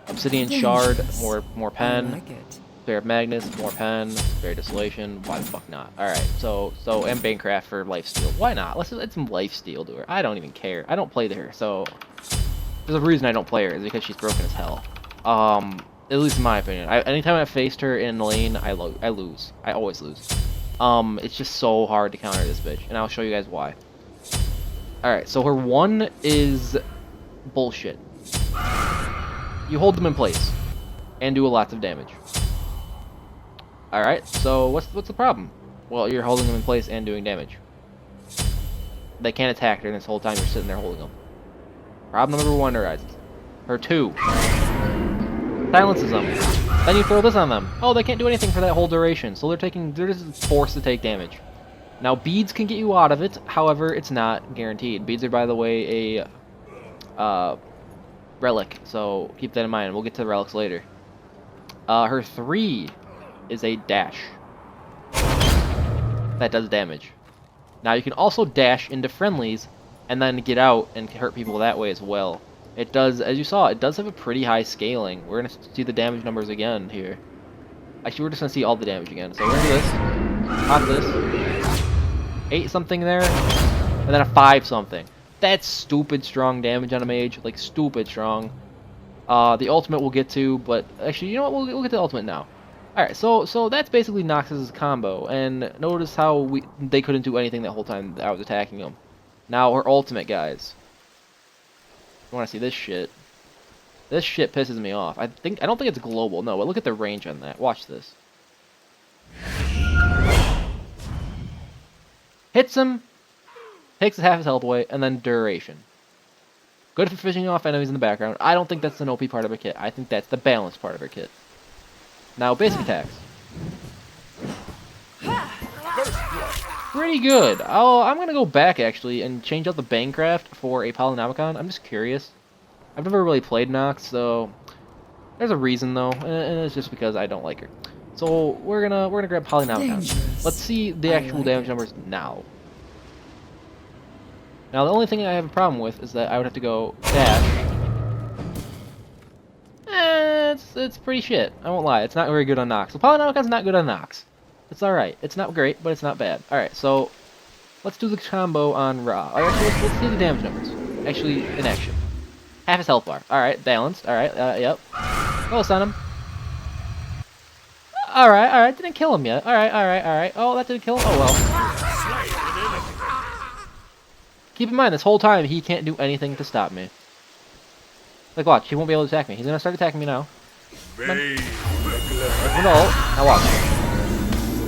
Obsidian Shard, more pen. I like it. Spare of Magnus, more pen, Spare Desolation, why the fuck not? Alright, so and Banecraft for lifesteal. Why not? Let's add some lifesteal to her. I don't even care. I don't play to her, so there's a reason I don't play her, is because she's broken as hell. At least in my opinion. Anytime I faced her in lane, I lose. I always lose. It's just so hard to counter this bitch, and I'll show you guys why. Alright, so her one is bullshit. You hold them in place and do lots of damage. Alright, so what's the problem? Well, you're holding them in place and doing damage. They can't attack her this whole time you're sitting there holding them. Problem number one arises. Her two silences them. Then you throw this on them. Oh, they can't do anything for that whole duration, so they're just forced to take damage. Now, beads can get you out of it, however, it's not guaranteed. Beads are, by the way, a relic, so keep that in mind. We'll get to the relics later. Her three is a dash. That does damage. Now you can also dash into friendlies and then get out and hurt people that way as well. It does, as you saw, it does have a pretty high scaling. We're going to see the damage numbers again here. Actually, we're just going to see all the damage again. So we're going to do this. Pop this. 8 something there. And then a 5 something. That's stupid strong damage on a mage. Like, stupid strong. The ultimate we'll get to, but actually, you know what? We'll get to the ultimate now. Alright, so that's basically Nox's combo, and notice how they couldn't do anything that whole time I was attacking them. Now, her ultimate, guys. You want to see this shit? This shit pisses me off. I don't think it's global, no, but look at the range on that. Watch this. Hits him, takes half his health away, and then duration. Good for fishing off enemies in the background. I don't think that's the OP part of her kit. I think that's the balanced part of her kit. Now, basic attacks. Pretty good. I'm going to go back, actually, and change out the Banecraft for a Polynomicon. I'm just curious. I've never really played Nox, so there's a reason, though, and it's just because I don't like her. So, we're gonna grab Polynomicon. Dangerous. Let's see the actual damage numbers now. Now, the only thing I have a problem with is that I would have to go dash. It's pretty shit. I won't lie. It's not very good on Nox. The Polynomicon's not good on Nox. It's alright. It's not great, but it's not bad. Alright, so let's do the combo on Ra. Actually, let's see the damage numbers. Actually, in action. Half his health bar. Alright, balanced. Alright, yep. Close on him. Alright. Didn't kill him yet. Alright. Oh, that didn't kill him? Oh, well. Keep in mind, this whole time, he can't do anything to stop me. Like, watch. He won't be able to attack me. He's gonna start attacking me now. Now watch.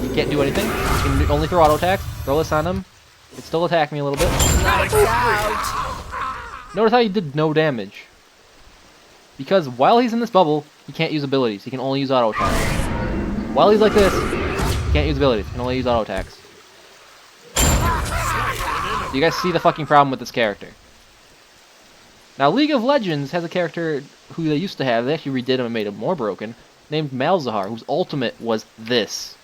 He can't do anything. He can only throw auto attacks. Throw this on him. He can still attack me a little bit. Notice how he did no damage. Because while he's in this bubble, he can't use abilities. He can only use auto attacks. While he's like this, he can't use abilities. He can only use auto attacks. You guys see the fucking problem with this character. Now, League of Legends has a character who they used to have. They actually redid him and made him more broken, named Malzahar, whose ultimate was this.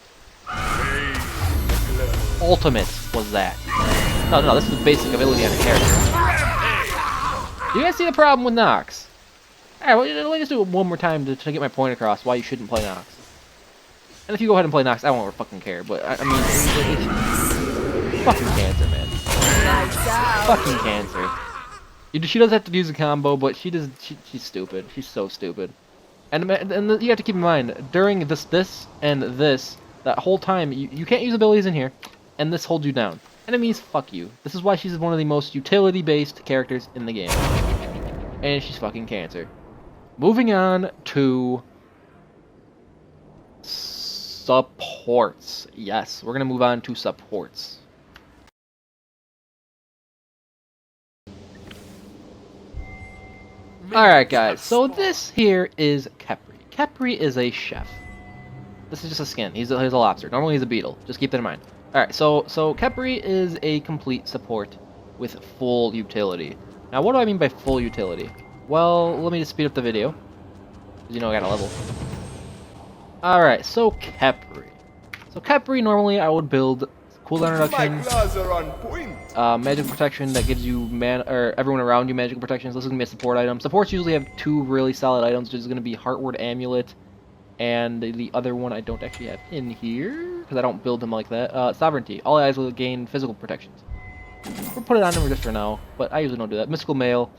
Ultimate was that. No, this is the basic ability on the character. You guys see the problem with Nox? Alright, well, let me just do it one more time to get my point across why you shouldn't play Nox. And if you go ahead and play Nox, I won't fucking care. But I mean, it's fucking cancer, man. Fucking cancer. She does have to use a combo, but she's stupid. She's so stupid. And you have to keep in mind, during this, and this, that whole time, you can't use abilities in here, and this holds you down. Enemies, fuck you. This is why she's one of the most utility-based characters in the game. And she's fucking cancer. Moving on to supports. Yes, we're gonna move on to supports. Alright guys, so this here is Khepri. Khepri is a chef. This is just a skin. He's a lobster. Normally he's a beetle. Just keep that in mind. Alright, so Khepri is a complete support with full utility. Now what do I mean by full utility? Well, let me just speed up the video. Because you know I got a level. Alright, so Khepri. So Khepri, normally I would build cooldown reduction, magical protection that gives you everyone around you magical protections. This is gonna be a support item. Supports usually have two really solid items, which is gonna be Heartward Amulet, and the other one I don't actually have in here because I don't build them like that. Sovereignty. All eyes will gain physical protections. We'll put it on just for now, but I usually don't do that. Mystical Mail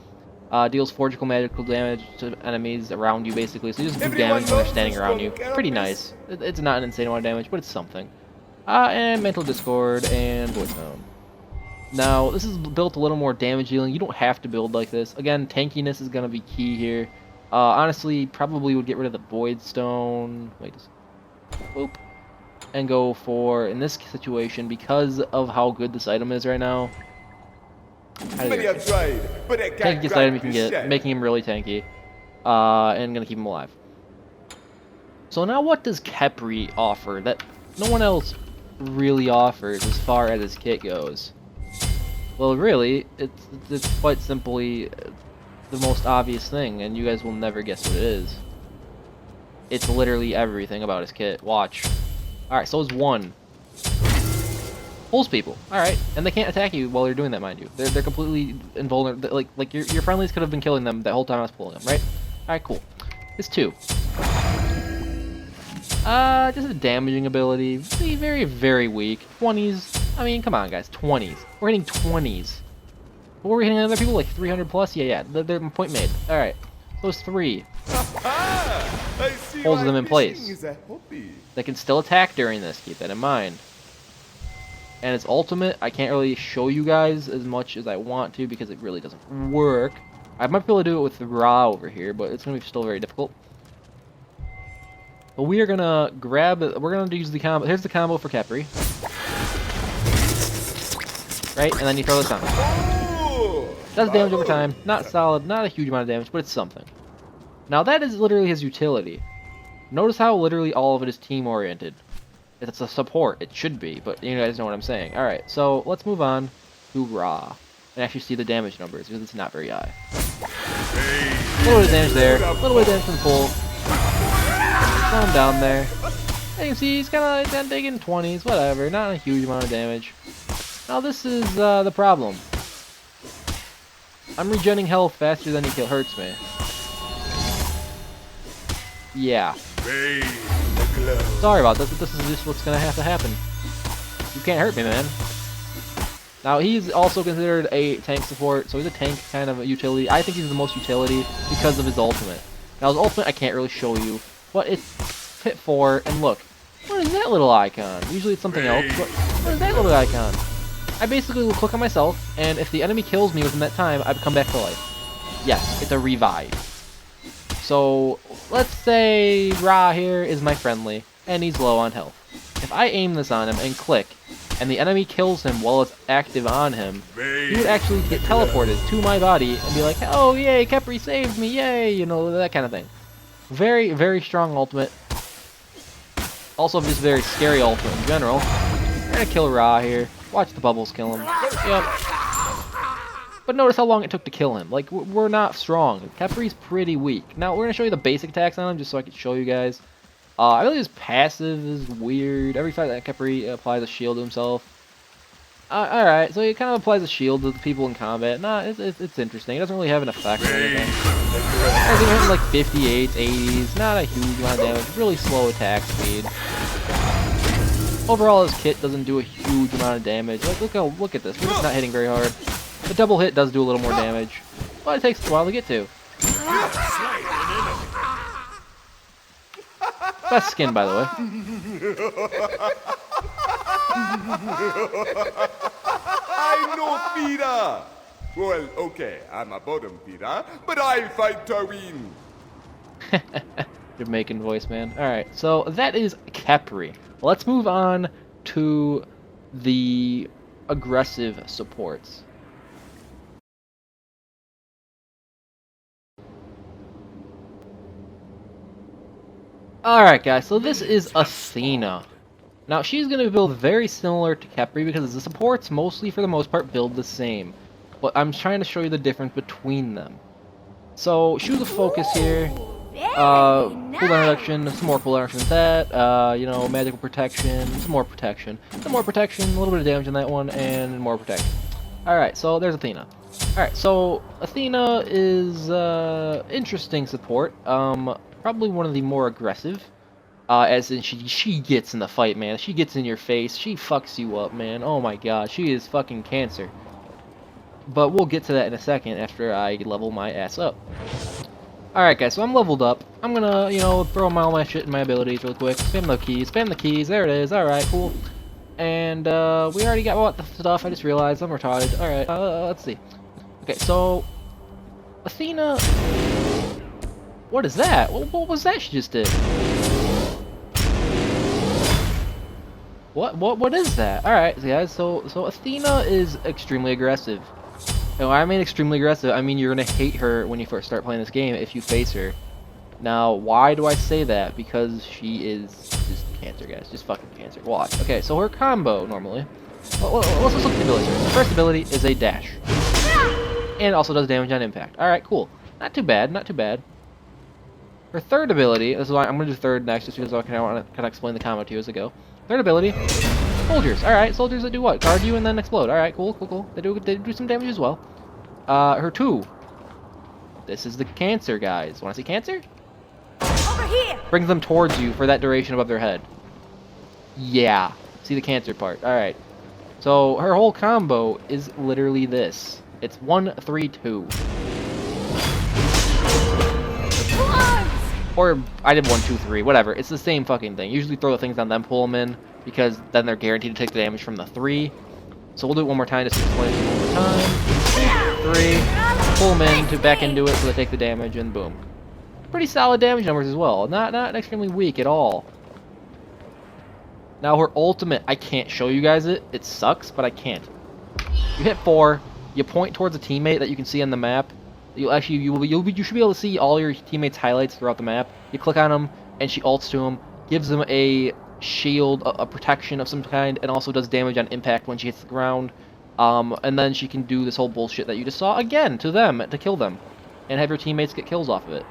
deals magical damage to enemies around you, basically. So you just do damage when they're standing around you. Pretty nice. It's not an insane amount of damage, but it's something. And Mental Discord and Voice Stone. Now, this is built a little more damage dealing. You don't have to build like this. Again, tankiness is going to be key here. Honestly, probably would get rid of the Void Stone. Wait, boop. And go for, in this situation, because of how good this item is right now. Tankiest item you can get, making him really tanky. And going to keep him alive. So now what does Khepri offer that no one else really offers as far as his kit goes? Well, really, it's quite simply the most obvious thing, and you guys will never guess what it is. It's literally everything about his kit. Watch. Alright, so is one. Pulls people. Alright, and they can't attack you while you're doing that, mind you. They're completely invulnerable. Like your friendlies could have been killing them the whole time I was pulling them, right? Alright, cool. It's two. Just a damaging ability. Very, very weak. 20s. I mean, come on, guys. 20s. We're hitting 20s. But we're hitting other people like 300 plus? Yeah. They're point made. Alright. So it's 3. Holds them in place. They can still attack during this. Keep that in mind. And its ultimate, I can't really show you guys as much as I want to because it really doesn't work. I might be able to do it with Ra over here, but it's going to be still very difficult. But we are gonna we're gonna use the combo. Here's the combo for Khepri. Right, and then you throw this on. Does damage over time. Not solid, not a huge amount of damage, but it's something. Now that is literally his utility. Notice how literally all of it is team oriented. It's a support, it should be, but you guys know what I'm saying. Alright, so let's move on to Ra. And actually see the damage numbers, because it's not very high. A little bit of damage there, a little bit of damage from full. Throw him down there. And you can see he's kind of taking 20s, whatever. Not a huge amount of damage. Now this is the problem. I'm regenerating health faster than he hurts me. Yeah. Sorry about this, but this is just what's gonna have to happen. You can't hurt me, man. Now he's also considered a tank support, so he's a tank kind of a utility. I think he's the most utility because of his ultimate. Now his ultimate I can't really show you. But it's hit 4, and look, what is that little icon? Usually it's something else, but what is that little icon? I basically will click on myself, and if the enemy kills me within that time, I come back to life. Yes, it's a revive. So, let's say Ra here is my friendly, and he's low on health. If I aim this on him and click, and the enemy kills him while it's active on him, he would actually get teleported to my body and be like, oh yay, Khepri saved me, yay, you know, that kind of thing. Very, very strong ultimate. Also just very scary ultimate in general. We're gonna kill Ra here. Watch the bubbles kill him. Yep. But notice how long it took to kill him. Like, we're not strong. Khepri's pretty weak. Now, we're gonna show you the basic attacks on him just so I can show you guys. I believe his passive is weird. Every fight that Khepri applies a shield to himself. Alright, so he kind of applies a shield to the people in combat. Nah, it's interesting. It doesn't really have an effect or anything. I think it's like 58s, 80s. Not a huge amount of damage. Really slow attack speed. Overall, his kit doesn't do a huge amount of damage. Like, look at this. We're just not hitting very hard. The double hit does do a little more damage, but it takes a while to get to. Best skin, by the way. I'm no Peter. Well, okay, I'm a bottom Peter, but I'll fight to win. Jamaican voice, man. Alright, so that is Capri. Let's move on to the aggressive supports. Alright guys, so this is Athena. Now she's going to build very similar to Capri because the supports mostly for the most part build the same. But I'm trying to show you the difference between them. So Shoes of Focus here. Cooldown reduction, some more cooldown reduction than that, you know, magical protection, some more protection, a little bit of damage on that one, and more protection. Alright, so there's Athena. Alright, so Athena is, interesting support, probably one of the more aggressive, as in she gets in the fight, man, she gets in your face, she fucks you up, man, oh my god, she is fucking cancer. But we'll get to that in a second after I level my ass up. Alright guys, so I'm leveled up. I'm gonna, you know, throw all my shit in my abilities real quick. Spam the keys, there it is, alright, cool. And, we already got all the stuff, I just realized I'm retarded. Alright, let's see. Okay, so... Athena... What is that? What was that she just did? What is that? Alright, guys, so Athena is extremely aggressive. And when I mean extremely aggressive, I mean you're gonna hate her when you first start playing this game if you face her. Now, why do I say that? Because she is just cancer, guys. Just fucking cancer. Watch. Okay, so her combo, normally. Well, let's look at the abilities first. The first ability is a dash. And it also does damage on impact. Alright, cool. Not too bad, not too bad. Her third ability, this is why I'm gonna do third next, just because I want to kind of explain the combo to you as I go. Third ability, soldiers. Alright, soldiers that do what? Guard you and then explode. Alright, cool. They do some damage as well. Her 2. This is the cancer, guys. Wanna see cancer? Over here. Brings them towards you for that duration above their head. Yeah. See the cancer part. Alright. So her whole combo is literally this. It's 1, 3, 2. Or I did 1, 2, 3, whatever. It's the same fucking thing. Usually throw the things on them, pull them in, because then they're guaranteed to take the damage from the 3. So we'll do it one more time just to explain it one more time. 3, pull them in to back into it so they take the damage, and boom. Pretty solid damage numbers as well. Not extremely weak at all. Now her ultimate, I can't show you guys it. It sucks, but I can't. You hit 4, you point towards a teammate that you can see on the map. You should be able to see all your teammates' highlights throughout the map. You click on them, and she ults to them, gives them a shield, a protection of some kind, and also does damage on impact when she hits the ground. And then she can do this whole bullshit that you just saw again to them to kill them, and have your teammates get kills off of it.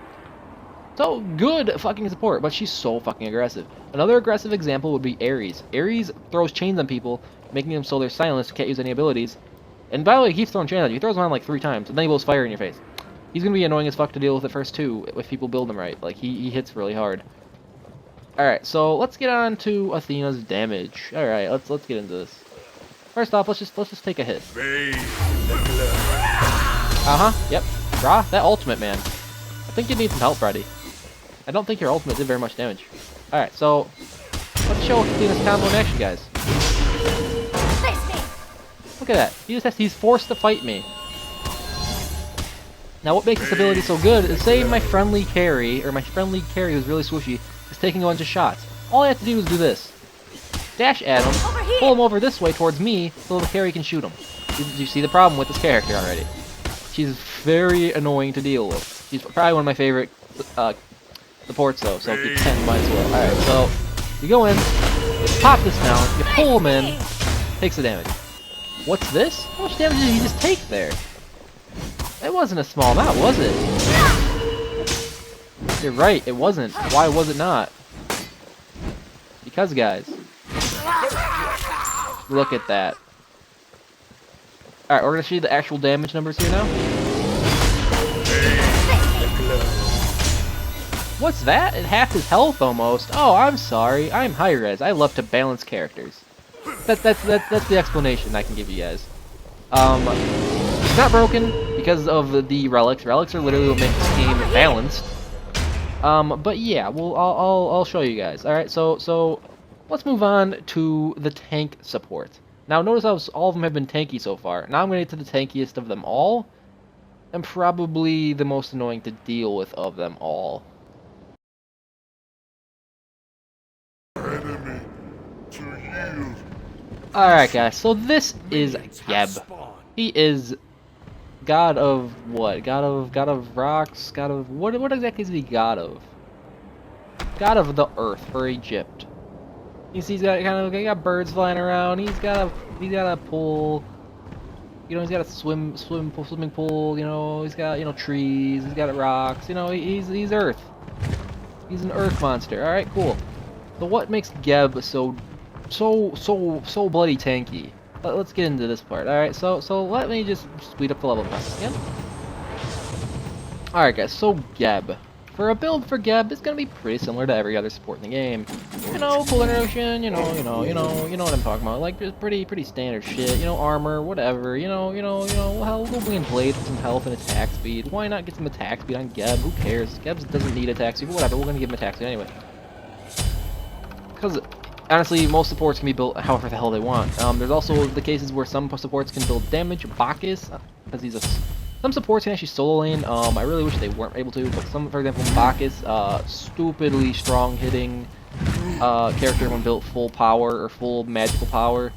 So good fucking support, but she's so fucking aggressive. Another aggressive example would be Ares. Ares throws chains on people, making them so they're silenced, can't use any abilities. And by the way, he keeps throwing chains at you. He throws them on like 3 times, and then he blows fire in your face. He's gonna be annoying as fuck to deal with the first 2 if people build him right. Like he hits really hard. Alright, so let's get on to Athena's damage. Alright, let's get into this. First off, let's just take a hit. Yep. Raw, that ultimate, man. I think you need some help, buddy. I don't think your ultimate did very much damage. Alright, so let's show Athena's combo in action, guys. Look at that. He's forced to fight me. Now what makes this ability so good is say my friendly carry who's really swooshy, is taking a bunch of shots. All I have to do is do this. Dash at him, pull him over this way towards me so the carry can shoot him. You see the problem with this character already. She's very annoying to deal with. She's probably one of my favorite supports though, so if you can, might as well. Alright, so you go in, you pop this down, you pull him in, takes the damage. What's this? How much damage did he just take there? It wasn't a small amount, was it? You're right, it wasn't. Why was it not? Because, guys. Look at that. Alright, we're gonna see the actual damage numbers here now. What's that? It half his health almost. Oh, I'm sorry. I'm Hi-Rez. I love to balance characters. That's the explanation I can give you guys. It's not broken because of the relics. Relics are literally what make this game balanced. But yeah, well, I'll show you guys. All right, so let's move on to the tank support. Now, notice how all of them have been tanky so far. Now I'm going to get to the tankiest of them all, and probably the most annoying to deal with of them all. Enemy to yield. Alright guys, so this is Geb. He is god of what? God of rocks? God of what exactly is he god of? God of the earth for Egypt. You see he's got he got birds flying around, he's got a pool. You know, he's got a swimming pool, you know, he's got, you know, trees, he's got rocks, you know, he's earth. He's an earth monster. Alright, cool. So what makes Geb so bloody tanky? Let's get into this part. Alright, so let me just speed up the level process again. Alright guys, so Geb. For a build for Geb, it's gonna be pretty similar to every other support in the game. You know, cool interruption, you know what I'm talking about. Like just pretty standard shit, you know, armor, whatever, hell, go wing blade with some health and attack speed. Why not get some attack speed on Geb? Who cares? Geb doesn't need attack speed, but whatever, we're gonna give him attack speed anyway. Because honestly, most supports can be built however the hell they want. There's also the cases where some supports can build damage. Bacchus, because he's a... Some supports can actually solo lane. I really wish they weren't able to, but some, for example, Bacchus, stupidly strong hitting character when built full power or full magical power.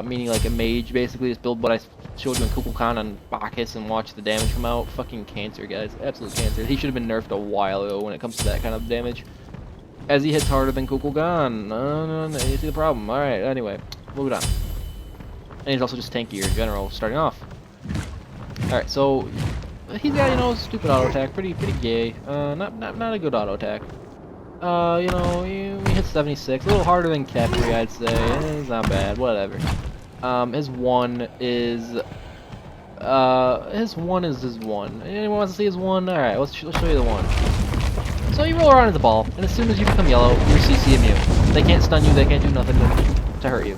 Meaning like a mage, basically. Just build what I showed you in Kukulkan on Bacchus and watch the damage come out. Fucking cancer, guys. Absolute cancer. He should have been nerfed a while ago when it comes to that kind of damage. As he hits harder than Kukulkan. No, you see the problem. Alright, anyway. Moving on. And he's also just tankier in general, starting off. Alright, so he's got, you know, stupid auto attack, pretty gay. Not a good auto attack. You know, he hits 76, a little harder than Capri, I'd say. It's not bad, whatever. His one is his one. Anyone wants to see his one? Alright, let's show you the one. So you roll around as a ball, and as soon as you become yellow, you're CC immune. They can't stun you, they can't do nothing to hurt you.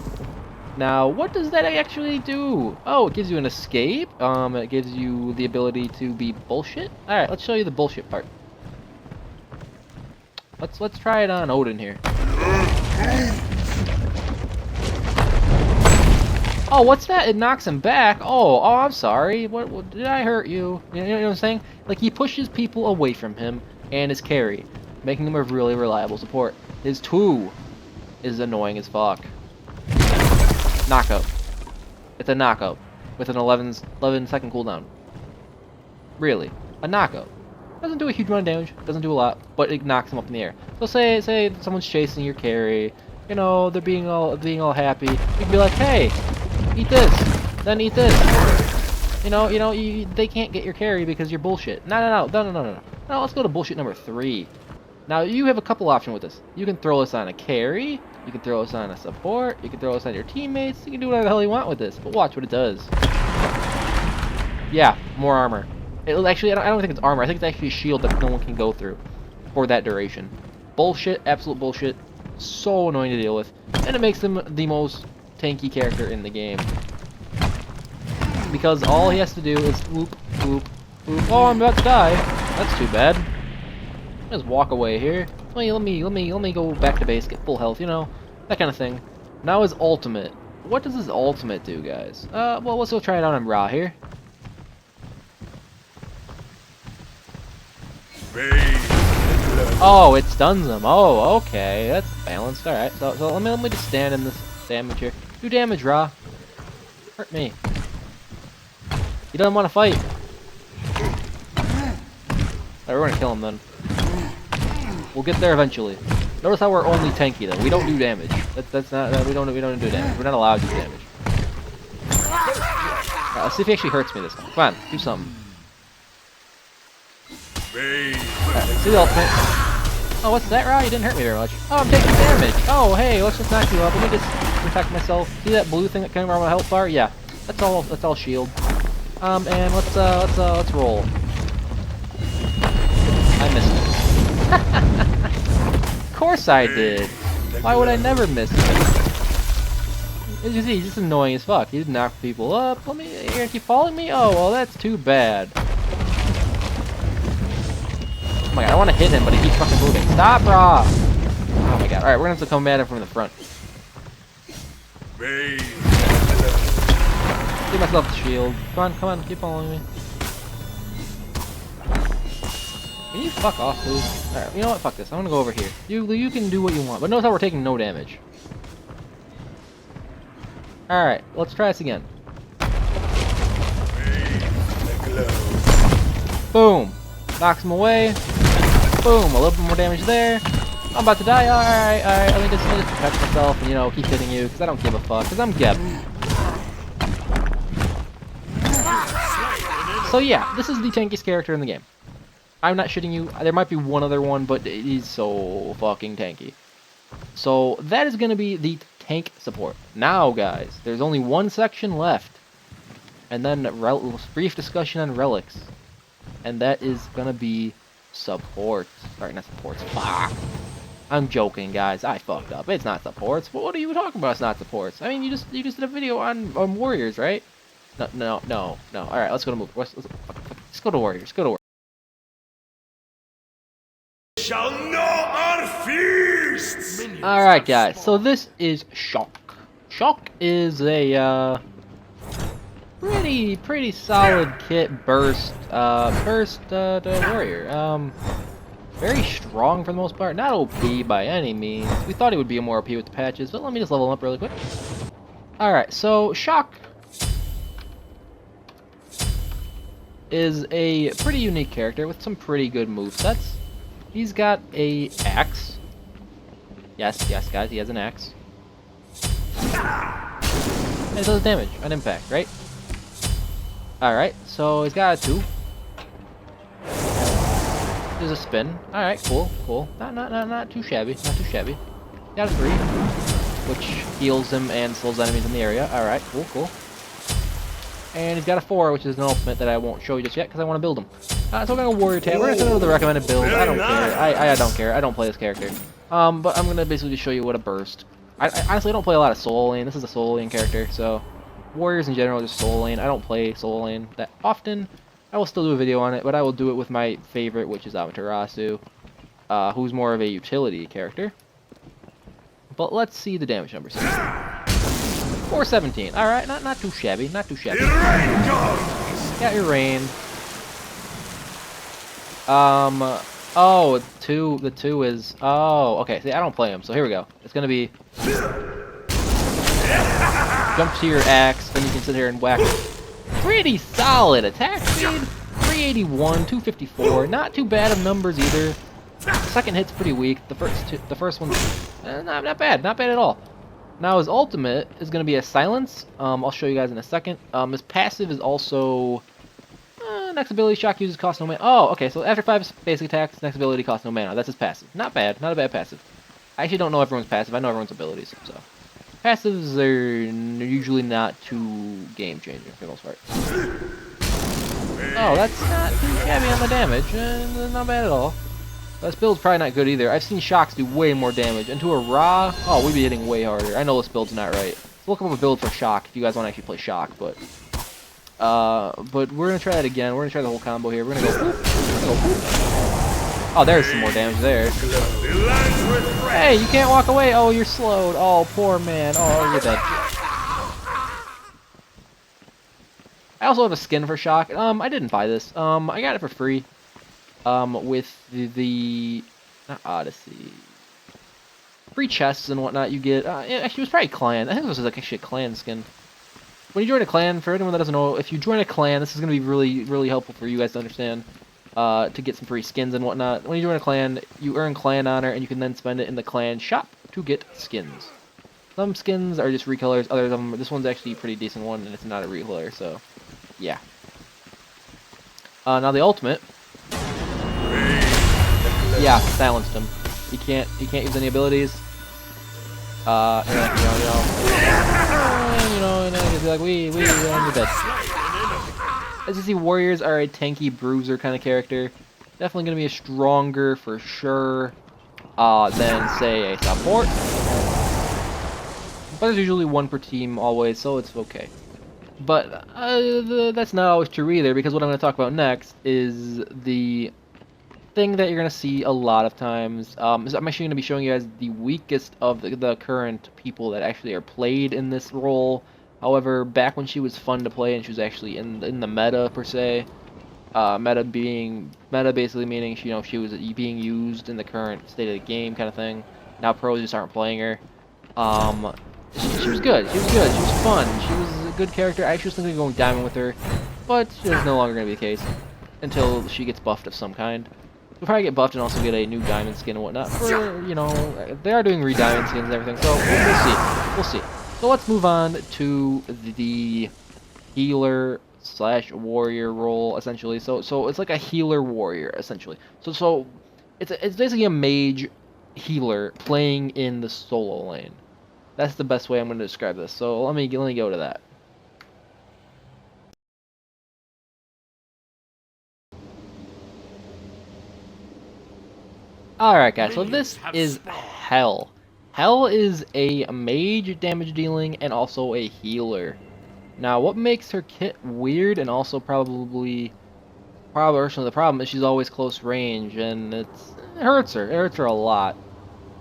Now, what does that actually do? Oh, it gives you an escape. It gives you the ability to be bullshit. All right, let's show you the bullshit part. Let's try it on Odin here. Oh, what's that? It knocks him back. Oh, I'm sorry. What did I hurt you? You know what I'm saying? Like he pushes people away from him and his carry, making him a really reliable support. His 2 is annoying as fuck. Knockout. It's a knockout with an 11 second cooldown. Really, a knockout. Doesn't do a huge amount of damage, doesn't do a lot, but it knocks them up in the air. So say someone's chasing your carry, you know, they're being all happy. You can be like, hey, eat this, then eat this. You know, they can't get your carry because you're bullshit. No. Now let's go to bullshit number 3. Now you have a couple options with this. You can throw this on a carry. You can throw this on a support, you can throw this on your teammates, you can do whatever the hell you want with this, but watch what it does. Yeah, more armor. It'll actually, I don't think it's armor, I think it's actually a shield that no one can go through for that duration. Bullshit, absolute bullshit, so annoying to deal with, and it makes him the most tanky character in the game. Because all he has to do is whoop, whoop, whoop. Oh, I'm about to die. That's too bad. Just walk away here. Let me go back to base, get full health, you know, that kind of thing. Now his ultimate. What does his ultimate do, guys? Well, let's go try it out on Ra here. Oh, it stuns him. Oh, okay, that's balanced. All right, so let me just stand in this damage here. Do damage, Ra. Hurt me. He doesn't want to fight. Alright, we're gonna kill him then. We'll get there eventually. Notice how we're only tanky though. We don't do damage. That's not. We don't do damage. We're not allowed to do damage. Right, let's see if he actually hurts me this time. Come on, do something. Alright, see the ultimate. Oh, what's that, Ra? You didn't hurt me very much. Oh, I'm taking damage. Oh, hey, let's just knock you up. Let me just protect myself. See that blue thing that came around my health bar? Yeah, that's all shield. And let's roll. I missed it. Of course I did. Why would I never miss him? As you see, he's just annoying as fuck. He's knocking people up. You're gonna keep following me? Oh, well, that's too bad. Oh my god, I want to hit him, but he keeps fucking moving. Stop, brah! Oh my god. Alright, we're gonna have to come at him from the front. Give myself the shield. Come on, keep following me. Can you fuck off, please? Alright, you know what? Fuck this. I'm gonna go over here. You can do what you want, but notice how we're taking no damage. Alright, let's try this again. Boom! Knocks him away. Boom! A little bit more damage there. I'm about to die. Alright. Let me just protect myself and, you know, keep hitting you, because I don't give a fuck, because I'm Geb. So yeah, this is the tankiest character in the game. I'm not shitting you. There might be one other one, but he's so fucking tanky. So that is going to be the tank support. Now, guys, there's only one section left. And then brief discussion on relics. And that is going to be supports. Sorry, not supports. Fuck. I'm joking, guys. I fucked up. It's not supports. What are you talking about? It's not supports. I mean, you just did a video on warriors, right? No. All right, let's go to move. Let's go to warriors. Go to warriors. Shall know our feasts. All right, guys. So this is Shock. Shock is a pretty solid kit burst warrior. Very strong for the most part. Not OP by any means. We thought he would be more OP with the patches, but let me just level him up really quick. All right, so Shock is a pretty unique character with some pretty good movesets. He's got a axe. Yes, guys, he has an axe. And it does damage on impact, right? Alright, so he's got a 2. There's a spin. Alright, cool. Not too shabby. Got a 3, which heals him and slows enemies in the area. Alright, cool. And he's got a 4, which is an ultimate that I won't show you just yet because I want to build him. So we're gonna go Warrior Tab. We're gonna send over the recommended build. I don't care. I don't care. I don't play this character. But I'm gonna basically just show you what a burst. I honestly don't play a lot of soul lane. This is a soul lane character, so warriors in general are just soul lane. I don't play soul lane that often. I will still do a video on it, but I will do it with my favorite, which is Amaterasu, who's more of a utility character. But let's see the damage numbers here. 417. All right, not too shabby. Got your rain. Oh, the two is, oh, okay, see, I don't play him, so here we go. It's gonna be, jump to your axe, then you can sit here and whack. Pretty solid attack speed, 381, 254, not too bad of numbers either. Second hit's pretty weak, the first one's, not bad at all. Now his ultimate is gonna be a silence, I'll show you guys in a second. His passive is also, next ability shock uses cost no mana. Oh, okay, so after 5 basic attacks, next ability costs no mana. That's his passive. Not bad, not a bad passive. I actually don't know everyone's passive, I know everyone's abilities, so. Passives are usually not too game-changing for the most part. Oh, that's not too shabby on the damage, not bad at all. This build's probably not good either. I've seen shocks do way more damage, and to a raw, oh, we'd be hitting way harder. I know this build's not right. Look up a build for shock if you guys want to actually play shock, but we're gonna try that again. We're gonna try the whole combo here. We're gonna go whoop. Oh, there's some more damage there. Hey, you can't walk away. Oh, you're slowed. Oh, poor man. Oh, you're dead. I also have a skin for shock. I didn't buy this. I got it for free. With the not Odyssey. Free chests and whatnot you get. Actually, it was probably clan. I think this was like actually a clan skin. When you join a clan, for anyone that doesn't know, if you join a clan, this is going to be really helpful for you guys to understand, to get some free skins and whatnot. When you join a clan, you earn clan honor, and you can then spend it in the clan shop to get skins. Some skins are just recolors, others of them, this one's actually a pretty decent one, and it's not a recolor, so, yeah. Now the ultimate. Yeah, silenced him. He can't use any abilities. And like, he's like, you're dead. As you see, warriors are a tanky bruiser kind of character. Definitely going to be stronger for sure than, say, a support. But there's usually one per team always, so it's okay. But that's not always true either, because what I'm going to talk about next is the thing that you're going to see a lot of times. Is I'm actually going to be showing you guys the weakest of the current people that actually are played in this role. However, back when she was fun to play and she was actually in the meta per se, meta basically meaning she was being used in the current state of the game kind of thing. Now pros just aren't playing her. She was good. She was good. She was fun. She was a good character. I actually was thinking of going diamond with her, but it's no longer going to be the case until she gets buffed of some kind. We'll probably get buffed and also get a new diamond skin and whatnot. For they are doing re-diamond skins and everything, so we'll see. We'll see. So let's move on to the healer / warrior role essentially. So it's like a healer warrior essentially. So it's basically a mage healer playing in the solo lane. That's the best way I'm going to describe this. So let me go to that. Alright guys, so this is Hell. Hell is a mage damage dealing and also a healer. Now what makes her kit weird and also probably the problem is she's always close range and it hurts her. It hurts her a lot.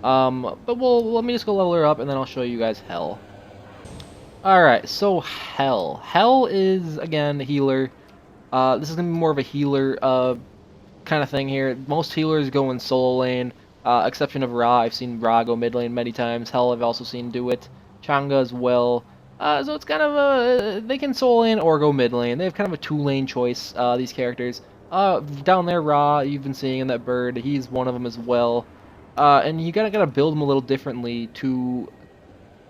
But let me just go level her up and then I'll show you guys Hell. Alright, so Hell. Hell is, again, a healer. This is going to be more of a healer kind of thing here. Most healers go in solo lane, exception of Ra. I've seen Ra go mid lane many times. Hell I've also seen do it. Chang'e as well. So it's kind of they can solo lane or go mid lane. They have kind of a two-lane choice, these characters. Down there, Ra, you've been seeing in that bird. He's one of them as well. And you gotta build them a little differently to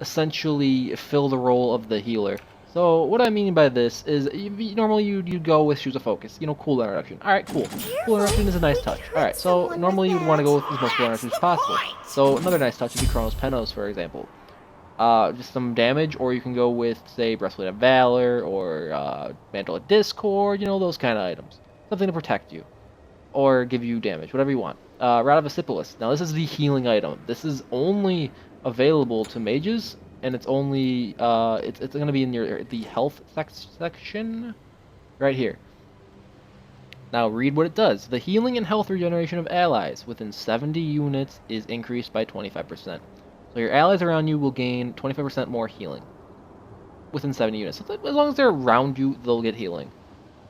essentially fill the role of the healer. So what I mean by this is normally you'd go with Shoes of Focus, cooldown reduction. Alright, cool. Cooldown reduction is a nice touch. Alright, so normally you'd want to go with as much cooldown reduction as possible. So another nice touch would be Chronos Penos, for example. Just some damage, or you can go with, say, Breastplate of Valor, or Mantle of Discord, those kind of items. Something to protect you, or give you damage, whatever you want. Rod of Asclepius. Now this is the healing item. This is only available to mages, and it's only it's going to be in the health section right here. Now read what it does. The healing and health regeneration of allies within 70 units is increased by 25%. So your allies around you will gain 25% more healing within 70 units. So as long as they're around you, they'll get healing.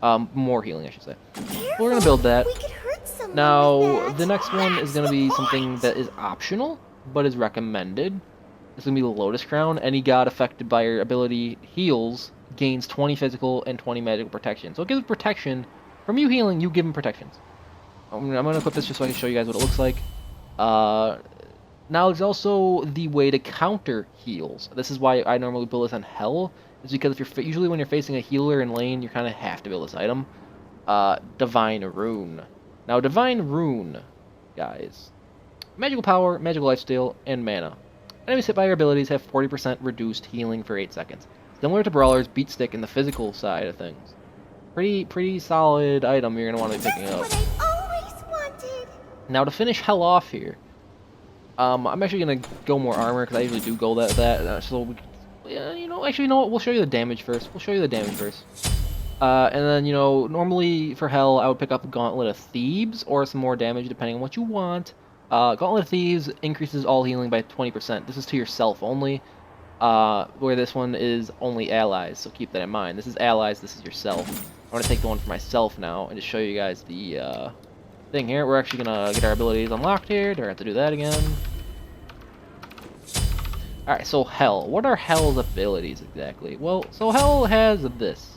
More healing, I should say. We're going to build that. Now, the next one is going to be something that is optional, but is recommended. It's going to be the Lotus Crown. Any god affected by your ability heals, gains 20 physical and 20 magical protection. So it gives protection. From you healing, you give him protections. I'm going to equip this just so I can show you guys what it looks like. Now, there's also the way to counter heals. This is why I normally build this on Hell. Is because if you're usually when you're facing a healer in lane, you kind of have to build this item. Divine Rune. Now, Divine Rune, guys. Magical power, magical lifesteal, and mana. Enemies hit by your abilities have 40% reduced healing for 8 seconds. Similar to Brawler's Beat Stick in the physical side of things. Pretty solid item you're going to want to be picking up. Now, to finish Hell off here, I'm actually going to go more armor, because I usually do go that. So, yeah, actually, what? We'll show you the damage first. And then, normally for Hell, I would pick up the Gauntlet of Thebes, or some more damage, depending on what you want. Gauntlet of Thieves increases all healing by 20%. This is to yourself only, where this one is only allies, so keep that in mind. This is allies, this is yourself. I'm going to take the one for myself now, and just show you guys the thing here. We're actually going to get our abilities unlocked here. Do I have to do that again? Alright, so Hell. What are Hell's abilities exactly? Well, so Hell has this.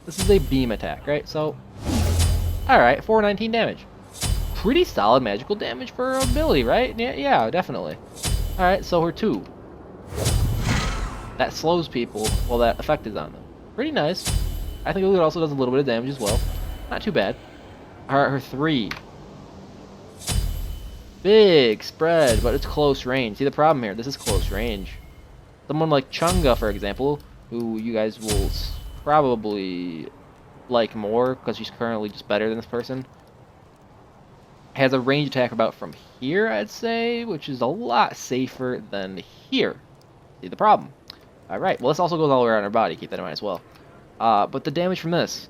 This is a beam attack, right? So, alright, 419 damage. Pretty solid magical damage for her ability, right? Yeah, definitely. Alright, so her 2. That slows people while that effect is on them. Pretty nice. I think it also does a little bit of damage as well. Not too bad. Her 3. Big spread, but it's close range. See the problem here? This is close range. Someone like Chang'e, for example, who you guys will probably like more because she's currently just better than this person. Has a range attack about from here, I'd say, which is a lot safer than here. See the problem? Alright, well this also goes all around her body, keep that in mind as well. But the damage from this,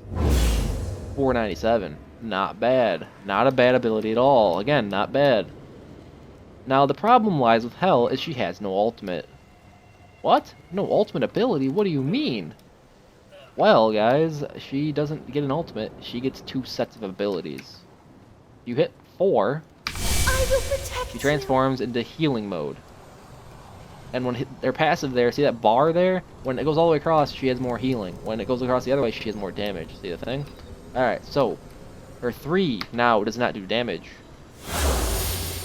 497. Not bad. Not a bad ability at all. Again, not bad. Now the problem lies with Hell is she has no ultimate. What? No ultimate ability? What do you mean? Well, guys, she doesn't get an ultimate. She gets 2 sets of abilities. You hit 4, I will protect she transforms into healing mode. And when their passive there, see that bar there? When it goes all the way across, she has more healing. When it goes across the other way, she has more damage. See the thing? Alright, so her 3 now does not do damage.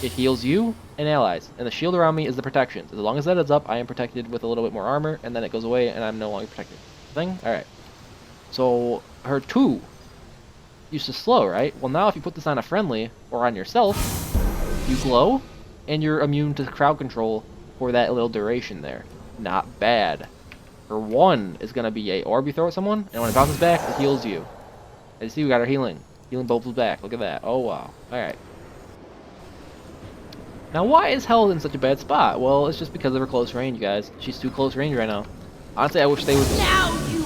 It heals you and allies. And the shield around me is the protection. As long as that is up, I am protected with a little bit more armor, and then it goes away and I'm no longer protected. Thing? Alright. So her 2 used to slow, right? Well, now if you put this on a friendly or on yourself, you glow and you're immune to crowd control for that little duration there. Not bad. Her 1 is going to be a orb you throw at someone, and when it bounces back, it heals you. As you see, we got her healing. Healing bubbles back. Look at that. Oh, wow. Alright. Now, why is Hell in such a bad spot? Well, it's just because of her close range, guys. She's too close range right now. Honestly, I wish they would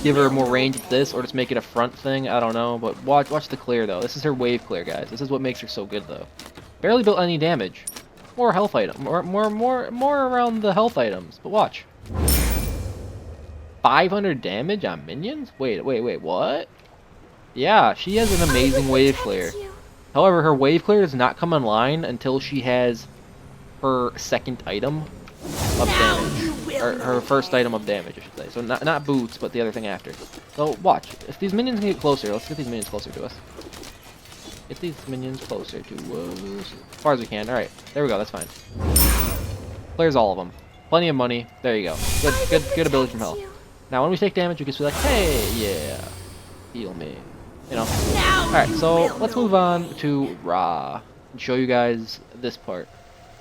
give her more range at this, or just make it a front thing. I don't know, but watch the clear, though. This is her wave clear, guys. This is what makes her so good, though. Barely built any damage. More health item. More around the health items. But watch. 500 damage on minions? Wait, what? Yeah, she has an amazing wave clear. However, her wave clear does not come online until she has her second item of damage. Or her first item of damage, I should say. So not boots, but the other thing after. So watch. If these minions can get closer, let's get these minions closer to us. Get these minions closer to us. As far as we can. Alright, there we go, that's fine. Clears all of them. Plenty of money. There you go. Good ability from Hell. Now when we take damage, we can be like, hey, yeah, heal me. You know. Alright, so let's move on to Ra and show you guys this part.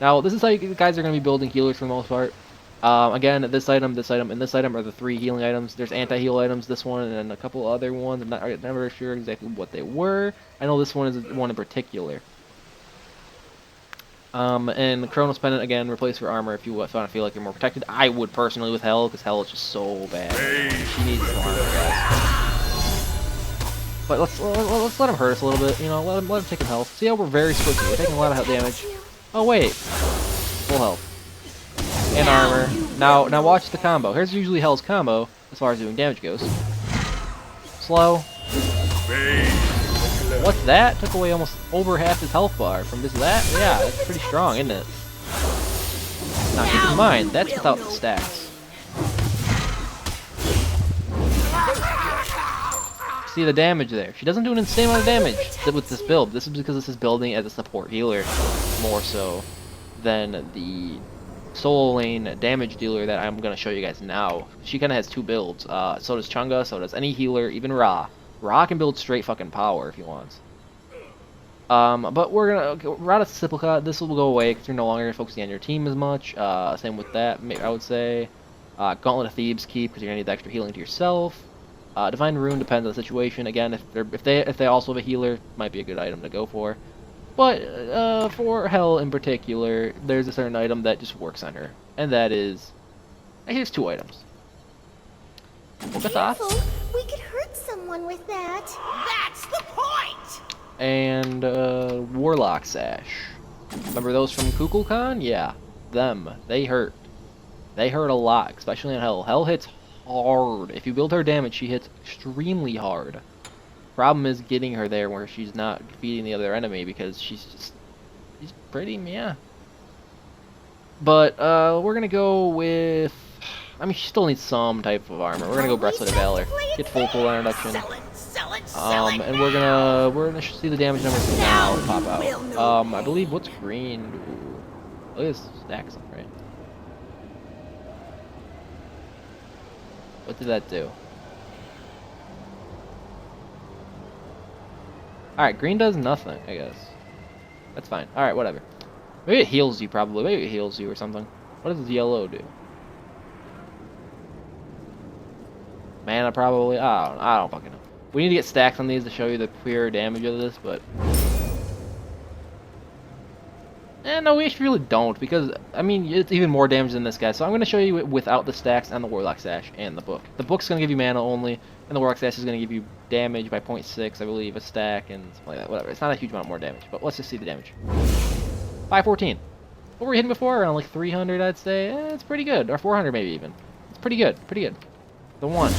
Now, this is how you guys are going to be building healers for the most part. Again, this item, and this item are the 3 healing items. There's anti-heal items, this one, and a couple other ones. I'm never sure exactly what they were. I know this one is one in particular. And Chronos Pendant, again, replace your armor if you want to feel like you're more protected. I would personally with Hell, because Hell is just so bad. She needs some armor, guys. But let's let him hurt us a little bit, you know, let him take his health. See how we're very squishy, we're taking a lot of health damage. Oh wait, full health. And armor. Now watch the combo. Here's usually Hell's combo, as far as doing damage goes. Slow. What's that? Took away almost over half his health bar from just that? Yeah, that's pretty strong, isn't it? Now keep in mind, that's without the stacks. See the damage there. She doesn't do an insane amount of damage with this build. This is because this is building as a support healer more so than the solo lane damage dealer that I'm going to show you guys now. She kind of has 2 builds. So does Chunga, so does any healer, even Ra. Ra can build straight fucking power if he wants. But we're going to... Ra Disciplica, this will go away because you're no longer focusing on your team as much. Same with that, I would say. Gauntlet of Thebes keep because you're going to need the extra healing to yourself. Divine Rune depends on the situation. Again, if they also have a healer, might be a good item to go for. But for Hell in particular, there's a certain item that just works on her, and that is here's 2 items. Careful, we could hurt someone with that. That's the point! And Warlock Sash. Remember those from Kukulkan? Yeah, them. They hurt. They hurt a lot, especially in Hell. Hell hits hard. If you build her damage, she hits extremely hard. Problem is getting her there where she's not defeating the other enemy because she's pretty meh. But we're gonna go with, I mean, she still needs some type of armor. We're gonna go Breastplate of Valor, get full introduction. And we're gonna see the damage numbers now pop out. I believe what's green? Ooh. Look at this stacks up, right? What did that do? Alright, green does nothing, I guess. That's fine. Alright, whatever. Maybe it heals you, probably. Maybe it heals you or something. What does yellow do? Mana, probably? I don't fucking know. We need to get stacks on these to show you the pure damage of this, but... No, we actually really don't, because, I mean, it's even more damage than this guy. So I'm going to show you it without the stacks and the Warlock Sash and the book. The book's going to give you mana only, and the Warlock Sash is going to give you damage by 0.6, I believe, a stack, and something like that. Whatever. It's not a huge amount more damage, but let's just see the damage. 514. What were we hitting before? Around like 300, I'd say. It's pretty good. Or 400 maybe even. It's pretty good. Pretty good. The 1.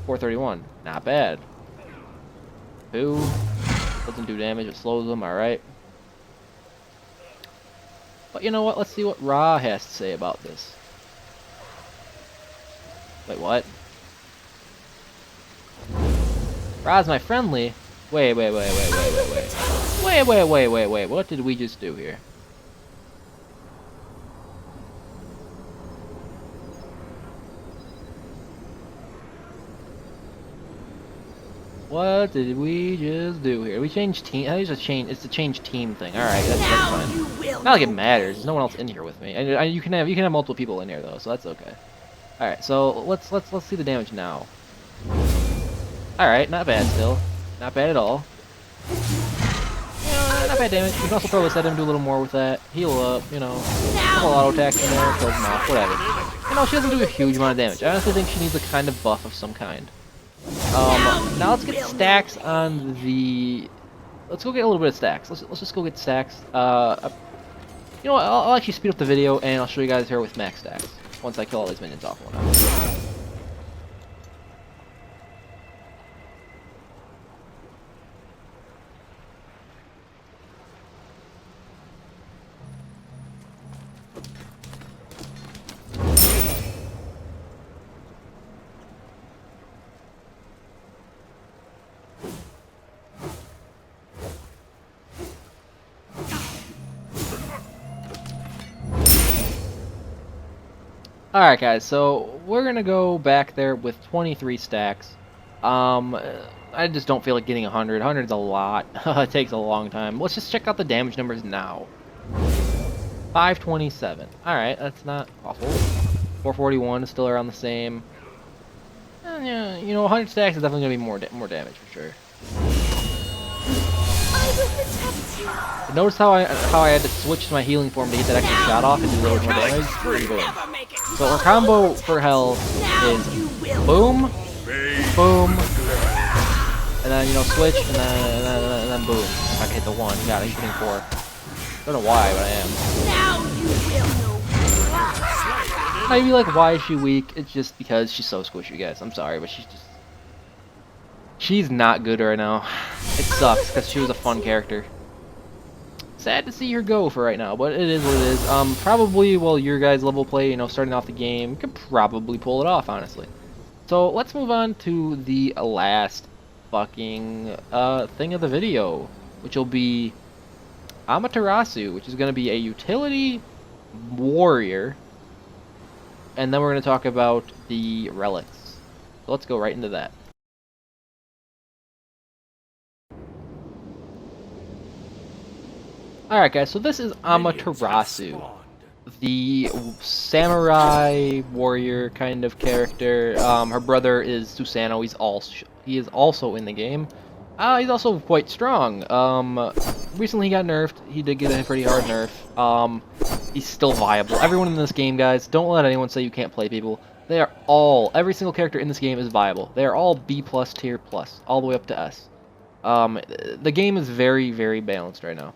431. Not bad. 2. Doesn't do damage. It slows them. Alright. But you know what? Let's see what Ra has to say about this. Wait, what? Ra's my friendly? Wait. Wait. What did we just do here? What did we just do here? We changed team. It's the change team thing. All right, that's fine. Not like it matters. There's no one else in here with me. You can have multiple people in here though, so that's okay. All right, so let's see the damage now. All right, not bad still. Not bad at all. Yeah, not bad damage. You can also throw this at him, do a little more with that. Heal up, you know. A couple auto attacks in there, kills him off, whatever. You know, she doesn't do a huge amount of damage. I honestly think she needs a kind of buff of some kind. Now let's get stacks on the... Let's go get a little bit of stacks. Let's just go get stacks. You know what, I'll actually speed up the video and I'll show you guys here with max stacks. Once I kill all these minions off one. Alright guys, so we're gonna go back there with 23 stacks. I just don't feel like getting 100. 100's a lot. It takes a long time. Let's just check out the damage numbers now. 527. Alright, that's not awful. 441 is still around the same. Yeah, you know, 100 stacks is definitely gonna be more damage for sure. I will protect you. Notice how I had to switch to my healing form to get that extra shot off and do a little more damage? Pretty good. So our combo for health is boom, boom, and then, you know, switch, and then boom. If I can hit the 1. Got it, he's hitting 4. Don't know why, but I am. Now you will know. I'd be like, why is she weak? It's just because she's so squishy, guys. I'm sorry, but she's not good right now. It sucks, because she was a fun character. Sad to see her go for right now, but it is what it is. Probably while your guys level play, you know, starting off the game, could probably pull it off, honestly. So let's move on to the last fucking thing of the video, which will be Amaterasu, which is going to be a utility warrior, and then we're going to talk about the relics. So let's go right into that. Alright guys, so this is Amaterasu, the samurai warrior kind of character. Her brother is Susano. He is also in the game. He's also quite strong. Recently he got nerfed. He did get a pretty hard nerf. He's still viable. Everyone in this game, guys, don't let anyone say you can't play people. They are all, every single character in this game is viable. They are all B+ tier plus, all the way up to S. The game is very, very balanced right now.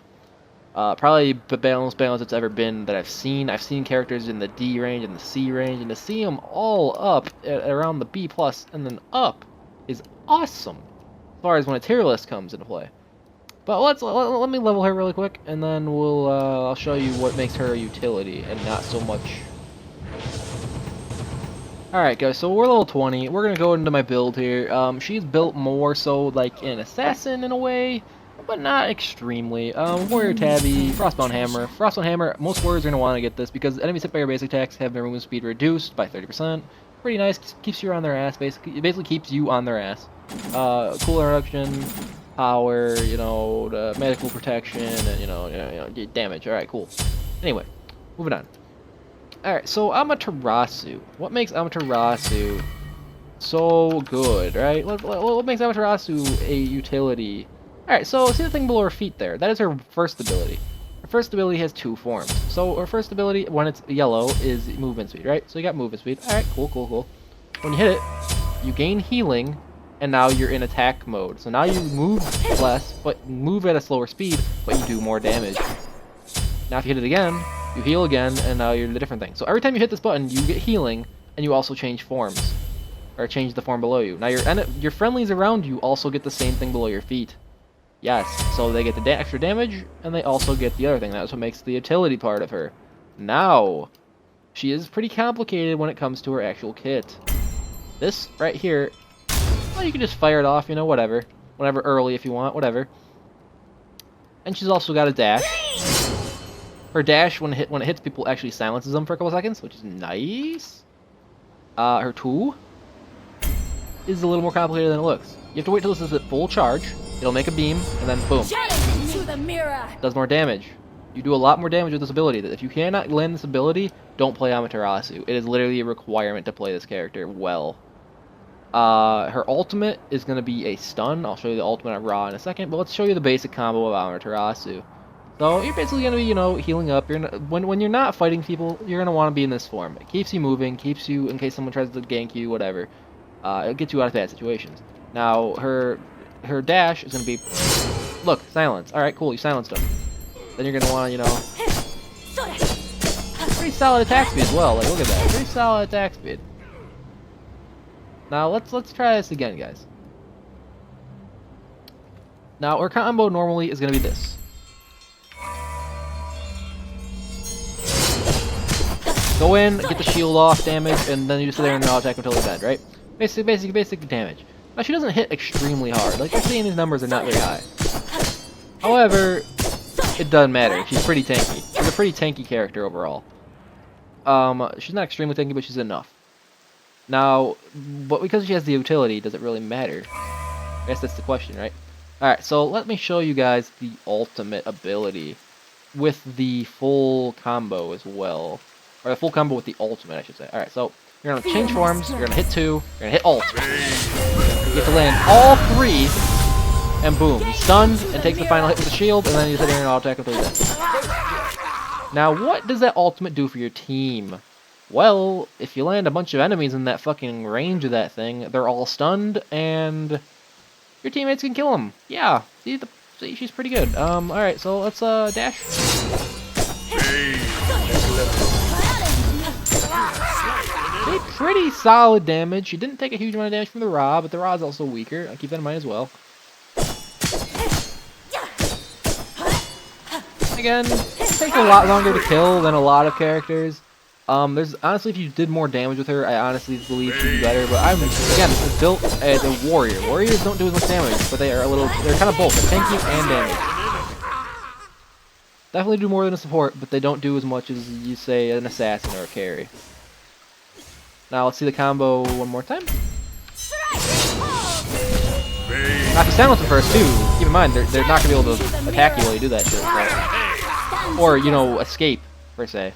Probably the balance it's ever been that I've seen. I've seen characters in the D range and the C range, and to see them all up at around the B+ and then up is awesome, as far as when a tier list comes into play. But let me level her really quick, and then I'll show you what makes her a utility and not so much. Alright guys, so we're level 20. We're gonna go into my build here. She's built more so like an assassin in a way, but not extremely. Warrior Tabby, Frostbound Hammer. Frostbound Hammer, most warriors are going to want to get this because enemies hit by your basic attacks have their movement speed reduced by 30%. Pretty nice, keeps you on their ass, basically. It basically keeps you on their ass. Cooldown reduction, power, you know, the medical protection, and, you know, damage. Alright, cool. Anyway, moving on. Alright, so Amaterasu. What makes Amaterasu so good, right? What makes Amaterasu a utility? Alright, so see the thing below her feet there? That is her first ability. Her first ability has 2 forms. So her first ability, when it's yellow, is movement speed, right? So you got movement speed. Alright, cool. When you hit it, you gain healing, and now you're in attack mode. So now you move less, but move at a slower speed, but you do more damage. Now if you hit it again, you heal again, and now you're in a different thing. So every time you hit this button, you get healing, and you also change forms. Or change the form below you. Now your friendlies around you also get the same thing below your feet. Yes, so they get the extra damage, and they also get the other thing. That's what makes the utility part of her. Now, she is pretty complicated when it comes to her actual kit. This right here, well, you can just fire it off, you know, whatever. Whenever early if you want, whatever. And she's also got a dash. Her dash, when it hits people, actually silences them for a couple seconds, which is nice. Her 2 is a little more complicated than it looks. You have to wait till this is at full charge. It'll make a beam, and then boom. Into the mirror. Does more damage. You do a lot more damage with this ability. If you cannot land this ability, don't play Amaterasu. It is literally a requirement to play this character well. Her ultimate is going to be a stun. I'll show you the ultimate on Raw in a second, but let's show you the basic combo of Amaterasu. So you're basically going to be, you know, healing up. When you're not fighting people, you're going to want to be in this form. It keeps you moving, keeps you, in case someone tries to gank you, whatever. It gets you out of bad situations. Now, her dash is going to be... Look, silence. Alright, cool, you silenced him. Then you're going to want to, you know... Pretty solid attack speed as well. Like, look at that. Pretty solid attack speed. Now, let's try this again, guys. Now, her combo normally is going to be this. Go in, get the shield off, damage, and then you just sit there and auto attack until they're dead, right? Basic damage. Now, she doesn't hit extremely hard. Like, you're seeing these numbers are not very high. However, it doesn't matter. She's pretty tanky. She's a pretty tanky character overall. She's not extremely tanky, but she's enough. Now, but because she has the utility, does it really matter? I guess that's the question, right? Alright, so let me show you guys the ultimate ability with the full combo as well. Or the full combo with the ultimate, I should say. Alright, so you're going to change forms, you're going to hit 2, you're going to hit ult. You have to land all 3, and boom, he's stunned, and takes the final hit with the shield, and then you sit there and auto attack until he's dead. Now, what does that ultimate do for your team? Well, if you land a bunch of enemies in that fucking range of that thing, they're all stunned, and your teammates can kill them. Yeah, see, she's pretty good. Alright, so let's, dash. Okay, pretty solid damage. She didn't take a huge amount of damage from the Ra, but the Ra is also weaker. I'll keep that in mind as well. Again, it takes a lot longer to kill than a lot of characters. There's honestly, if you did more damage with her, I honestly believe she'd be better. But again, it's built as a warrior. Warriors don't do as much damage, but they're kind of both. They're tanky and damage. Definitely do more than a support, but they don't do as much as you say an assassin or a carry. Now let's see the combo one more time. Now if you silence them first too, keep in mind they're not gonna be able to attack you while you do that shit. So. Or, you know, escape, per se.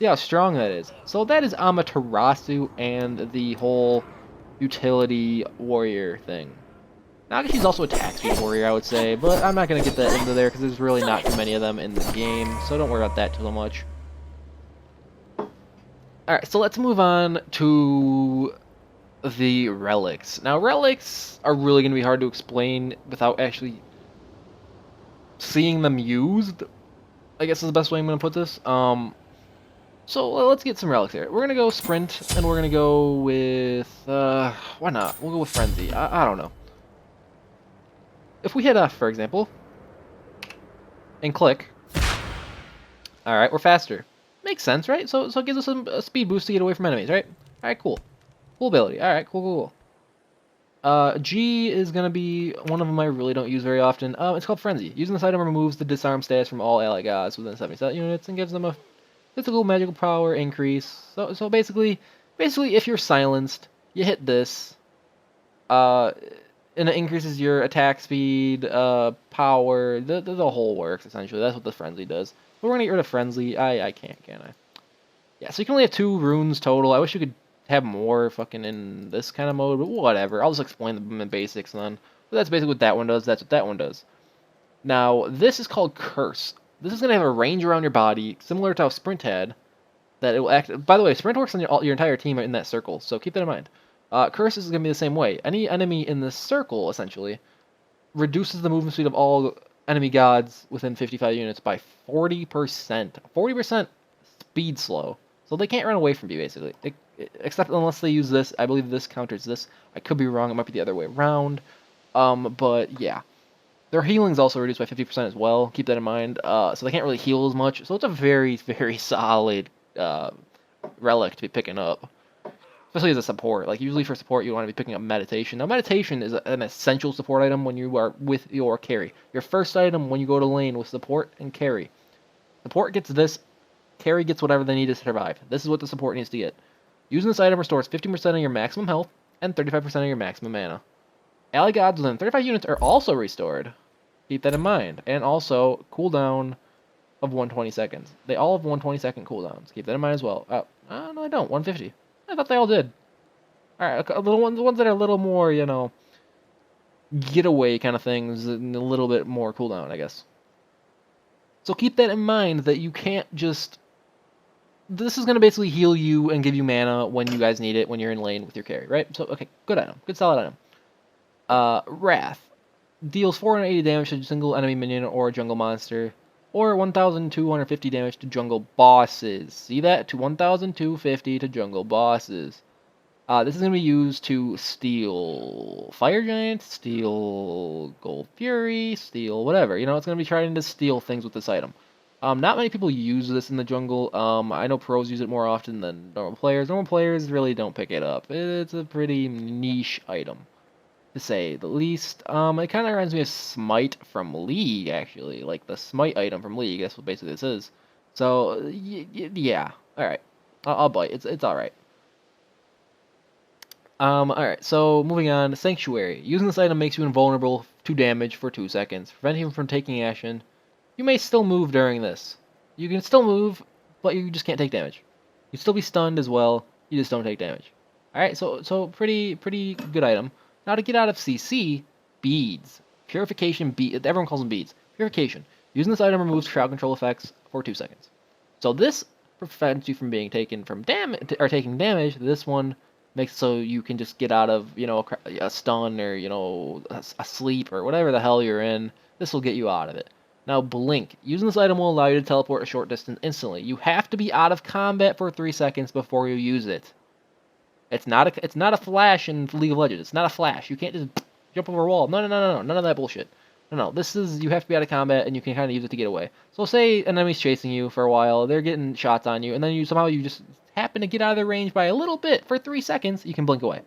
See how strong that is. So that is Amaterasu and the whole utility warrior thing. Now she's also a attack speed warrior, I would say, but I'm not going to get that into there because there's really not too many of them in the game, so don't worry about that too much. Alright, so let's move on to the relics. Now, relics are really going to be hard to explain without actually seeing them used, I guess is the best way I'm going to put this. So let's get some relics here. We're going to go Sprint, and we're going to go with, why not? We'll go with Frenzy. I don't know. If we hit F, for example, and click, alright, we're faster. Makes sense, right? So it gives us a speed boost to get away from enemies, right? Alright, cool. Cool ability. Alright, cool. G is going to be one of them I really don't use very often. It's called Frenzy. Using this item removes the disarm status from all ally gods within 70 set units and gives them a physical magical power increase. So basically if you're silenced, you hit this, and it increases your attack speed, power, the whole works, essentially. That's what the Frenzy does. But we're going to get rid of Frenzy. I can't, can I? Yeah, so you can only have 2 runes total. I wish you could have more fucking in this kind of mode, but whatever. I'll just explain them in basics then. But that's basically what that one does. That's what that one does. Now, this is called Curse. This is going to have a range around your body, similar to how Sprint had, that it will act... By the way, Sprint works on your entire team in that circle, so keep that in mind. Curse is going to be the same way. Any enemy in this circle, essentially, reduces the movement speed of all enemy gods within 55 units by 40%. 40% speed slow. So they can't run away from you, basically. Except unless they use this. I believe this counters this. I could be wrong. It might be the other way around. But yeah. Their healing's also reduced by 50% as well. Keep that in mind. So they can't really heal as much. So it's a very, very solid relic to be picking up. Especially as a support. Like, usually for support, you want to be picking up Meditation. Now, Meditation is an essential support item when you are with your carry. Your first item when you go to lane with support and carry. Support gets this. Carry gets whatever they need to survive. This is what the support needs to get. Using this item restores 50% of your maximum health and 35% of your maximum mana. Ally gods within 35 units are also restored. Keep that in mind. And also, cooldown of 120 seconds. They all have 120-second cooldowns. Keep that in mind as well. No, I don't. 150. I thought they all did. Alright, the ones that are a little more, you know, getaway kind of things, and a little bit more cooldown, I guess. So keep that in mind, that you can't just... This is going to basically heal you and give you mana when you guys need it, when you're in lane with your carry, right? So, okay, good item. Good solid item. Wrath. Deals 480 damage to a single enemy minion or jungle monster, or 1,250 damage to jungle bosses. See that? To 1,250 to jungle bosses. This is going to be used to steal Fire Giant, steal Gold Fury, steal whatever. You know, it's going to be trying to steal things with this item. Not many people use this in the jungle. I know pros use it more often than normal players. Normal players really don't pick it up. It's a pretty niche item, to say the least. It kind of reminds me of Smite from League, actually. Like the Smite item from League. That's what basically this is. So, yeah. Alright. I'll bite. It's alright. Alright, so moving on. Sanctuary. Using this item makes you invulnerable to damage for 2 seconds, preventing you from taking action. You may still move during this. You can still move, but you just can't take damage. You still be stunned as well. You just don't take damage. Alright, so pretty good item. Now to get out of CC, beads. Purification bead. Everyone calls them beads. Purification. Using this item removes crowd control effects for 2 seconds. So this prevents you from being taken from damage or taking damage. This one makes it so you can just get out of, you know, a stun or, you know, a sleep or whatever the hell you're in. This will get you out of it. Now, Blink. Using this item will allow you to teleport a short distance instantly. You have to be out of combat for 3 seconds before you use it. It's not a flash in League of Legends. It's not a flash. You can't just jump over a wall. No. None of that bullshit. No. This is, you have to be out of combat, and you can kind of use it to get away. So say an enemy's chasing you for a while, they're getting shots on you, and then somehow you just happen to get out of their range by a little bit for 3 seconds, you can blink away.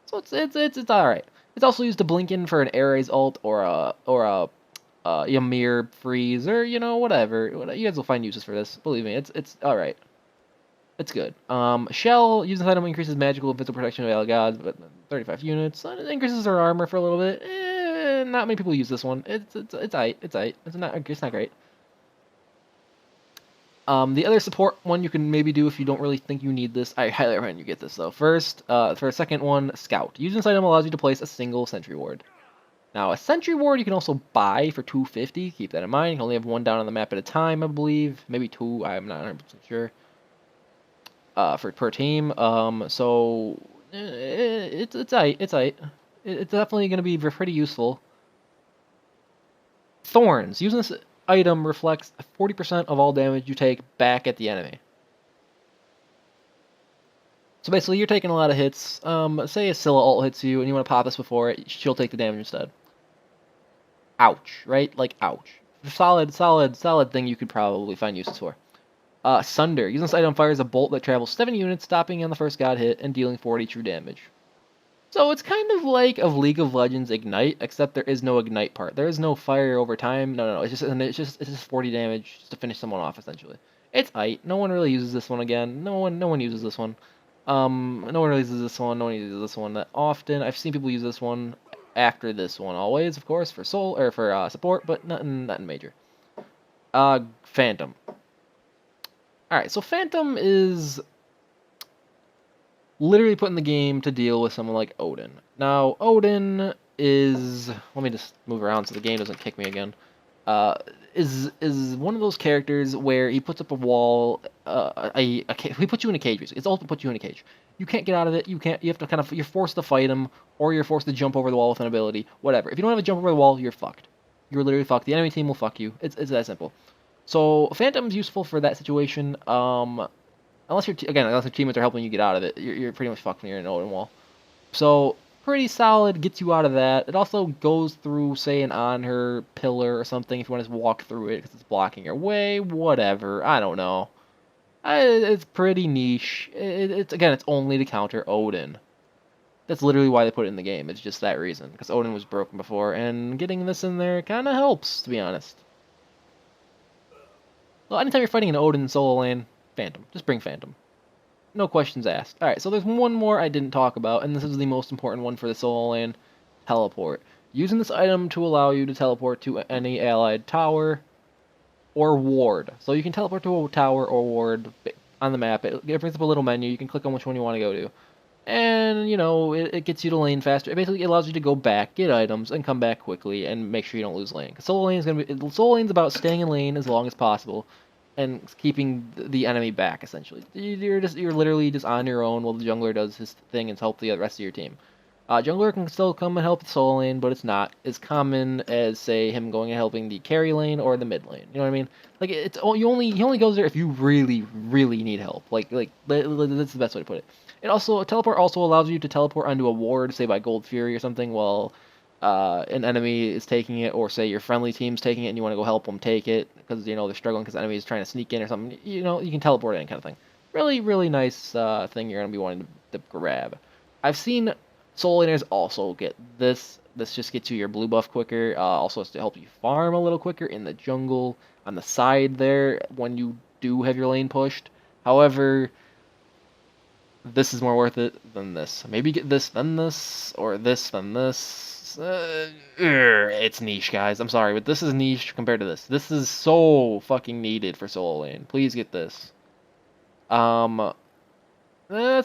So it's alright. It's also used to blink in for an Hi-Rez ult or a Ymir freeze, or, you know, whatever. You guys will find uses for this. Believe me, it's alright. It's good. Shell, using this item increases magical and physical protection of ally gods, but 35 units. It increases their armor for a little bit. Not many people use this one. It's aight. It's not great. The other support one you can maybe do if you don't really think you need this. I highly recommend you get this though. First, for a second one, Scout. Using this item allows you to place a single sentry ward. Now, a sentry ward you can also buy for 250. Keep that in mind. You can only have one down on the map at a time, I believe. Maybe 2. I'm not 100% sure. Per team. So it's aight. It's definitely going to be pretty useful. Thorns. Using this item reflects 40% of all damage you take back at the enemy. So basically, you're taking a lot of hits. Say a Scylla ult hits you, and you want to pop this before it, she'll take the damage instead. Ouch, right? Like, ouch. Solid thing you could probably find uses for. Sunder. Using this item fires a bolt that travels 7 units, stopping on the first god hit and dealing 40 true damage. So it's kind of like of League of Legends Ignite, except there is no Ignite part. There is no fire over time. No. It's just 40 damage just to finish someone off, essentially. It's aight. No one really uses this one again. No one uses this one. No one really uses this one. No one uses this one that often. I've seen people use this one after this one, always, of course, for soul or for support, but nothing major. Phantom. Alright, so Phantom is literally put in the game to deal with someone like Odin. Now, Odin is... Let me just move around so the game doesn't kick me again. uh, is one of those characters where he puts up a wall, he puts you in a cage. Basically. It's all to put you in a cage. You can't get out of it. You can't. You have to kind of. You're forced to fight him, or you're forced to jump over the wall with an ability. Whatever. If you don't have a jump over the wall, you're fucked. You're literally fucked. The enemy team will fuck you. It's that simple. So Phantom's useful for that situation. Unless unless your teammates are helping you get out of it, you're pretty much fucked when you're in an Odin wall. So pretty solid, gets you out of that. It also goes through, say, an on her pillar or something if you want to walk through it because it's blocking your way. Whatever, I don't know. It's pretty niche. It's only to counter Odin. That's literally why they put it in the game. It's just that reason because Odin was broken before, and getting this in there kind of helps, to be honest. Well, anytime you're fighting an Odin solo lane, Phantom. Just bring Phantom. No questions asked. Alright, so there's one more I didn't talk about, and this is the most important one for the solo lane. Teleport. Using this item to allow you to teleport to any allied tower or ward. So you can teleport to a tower or ward on the map. It brings up a little menu. You can click on which one you want to go to. And, you know, it gets you to lane faster. It basically allows you to go back, get items, and come back quickly and make sure you don't lose lane. Because solo lane's about staying in lane as long as possible and keeping the enemy back, essentially. You're literally just on your own while the jungler does his thing and help the rest of your team. Jungler can still come and help the solo lane, but it's not as common as, say, him going and helping the carry lane or the mid lane. You know what I mean? Like he only goes there if you really, really need help. Like that's the best way to put it. Teleport also allows you to teleport onto a ward, say by Gold Fury or something, while an enemy is taking it, or say your friendly team's taking it and you want to go help them take it because you know they're struggling because the enemy is trying to sneak in or something. You know, you can teleport in, kind of thing. Really, really nice thing you're gonna be wanting to grab. I've seen solo laners also get this. This just gets you your blue buff quicker. Also, to help you farm a little quicker in the jungle on the side there when you do have your lane pushed. However, this is more worth it than this. Maybe get this, then this, or this, then this. It's niche, guys. I'm sorry, but this is niche compared to this. This is so fucking needed for solo lane. Please get this. That's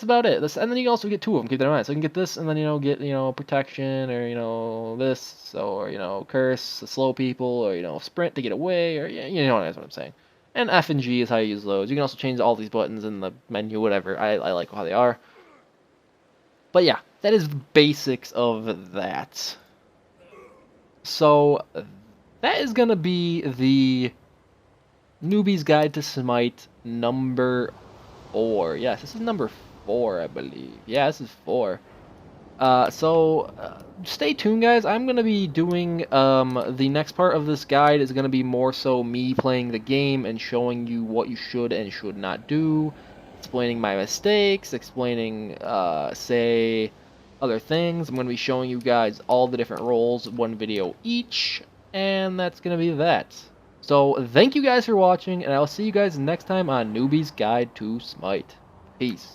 about it. And then you can also get two of them. Keep that in mind. So you can get this, and then get protection, or this, or curse, the slow people, or sprint to get away, or that's what I'm saying. And F and G is how you use those. You can also change all these buttons in the menu, whatever. I like how they are. But yeah, that is the basics of that. So that is going to be the Newbie's Guide to Smite number 4. Yes, this is number 4, I believe. Yeah, this is 4. So stay tuned, guys. I'm going to be doing, the next part of this guide is going to be more so me playing the game and showing you what you should and should not do, explaining my mistakes, explaining, say, other things. I'm going to be showing you guys all the different roles, one video each, and that's going to be that. So thank you guys for watching, and I'll see you guys next time on Newbie's Guide to Smite. Peace.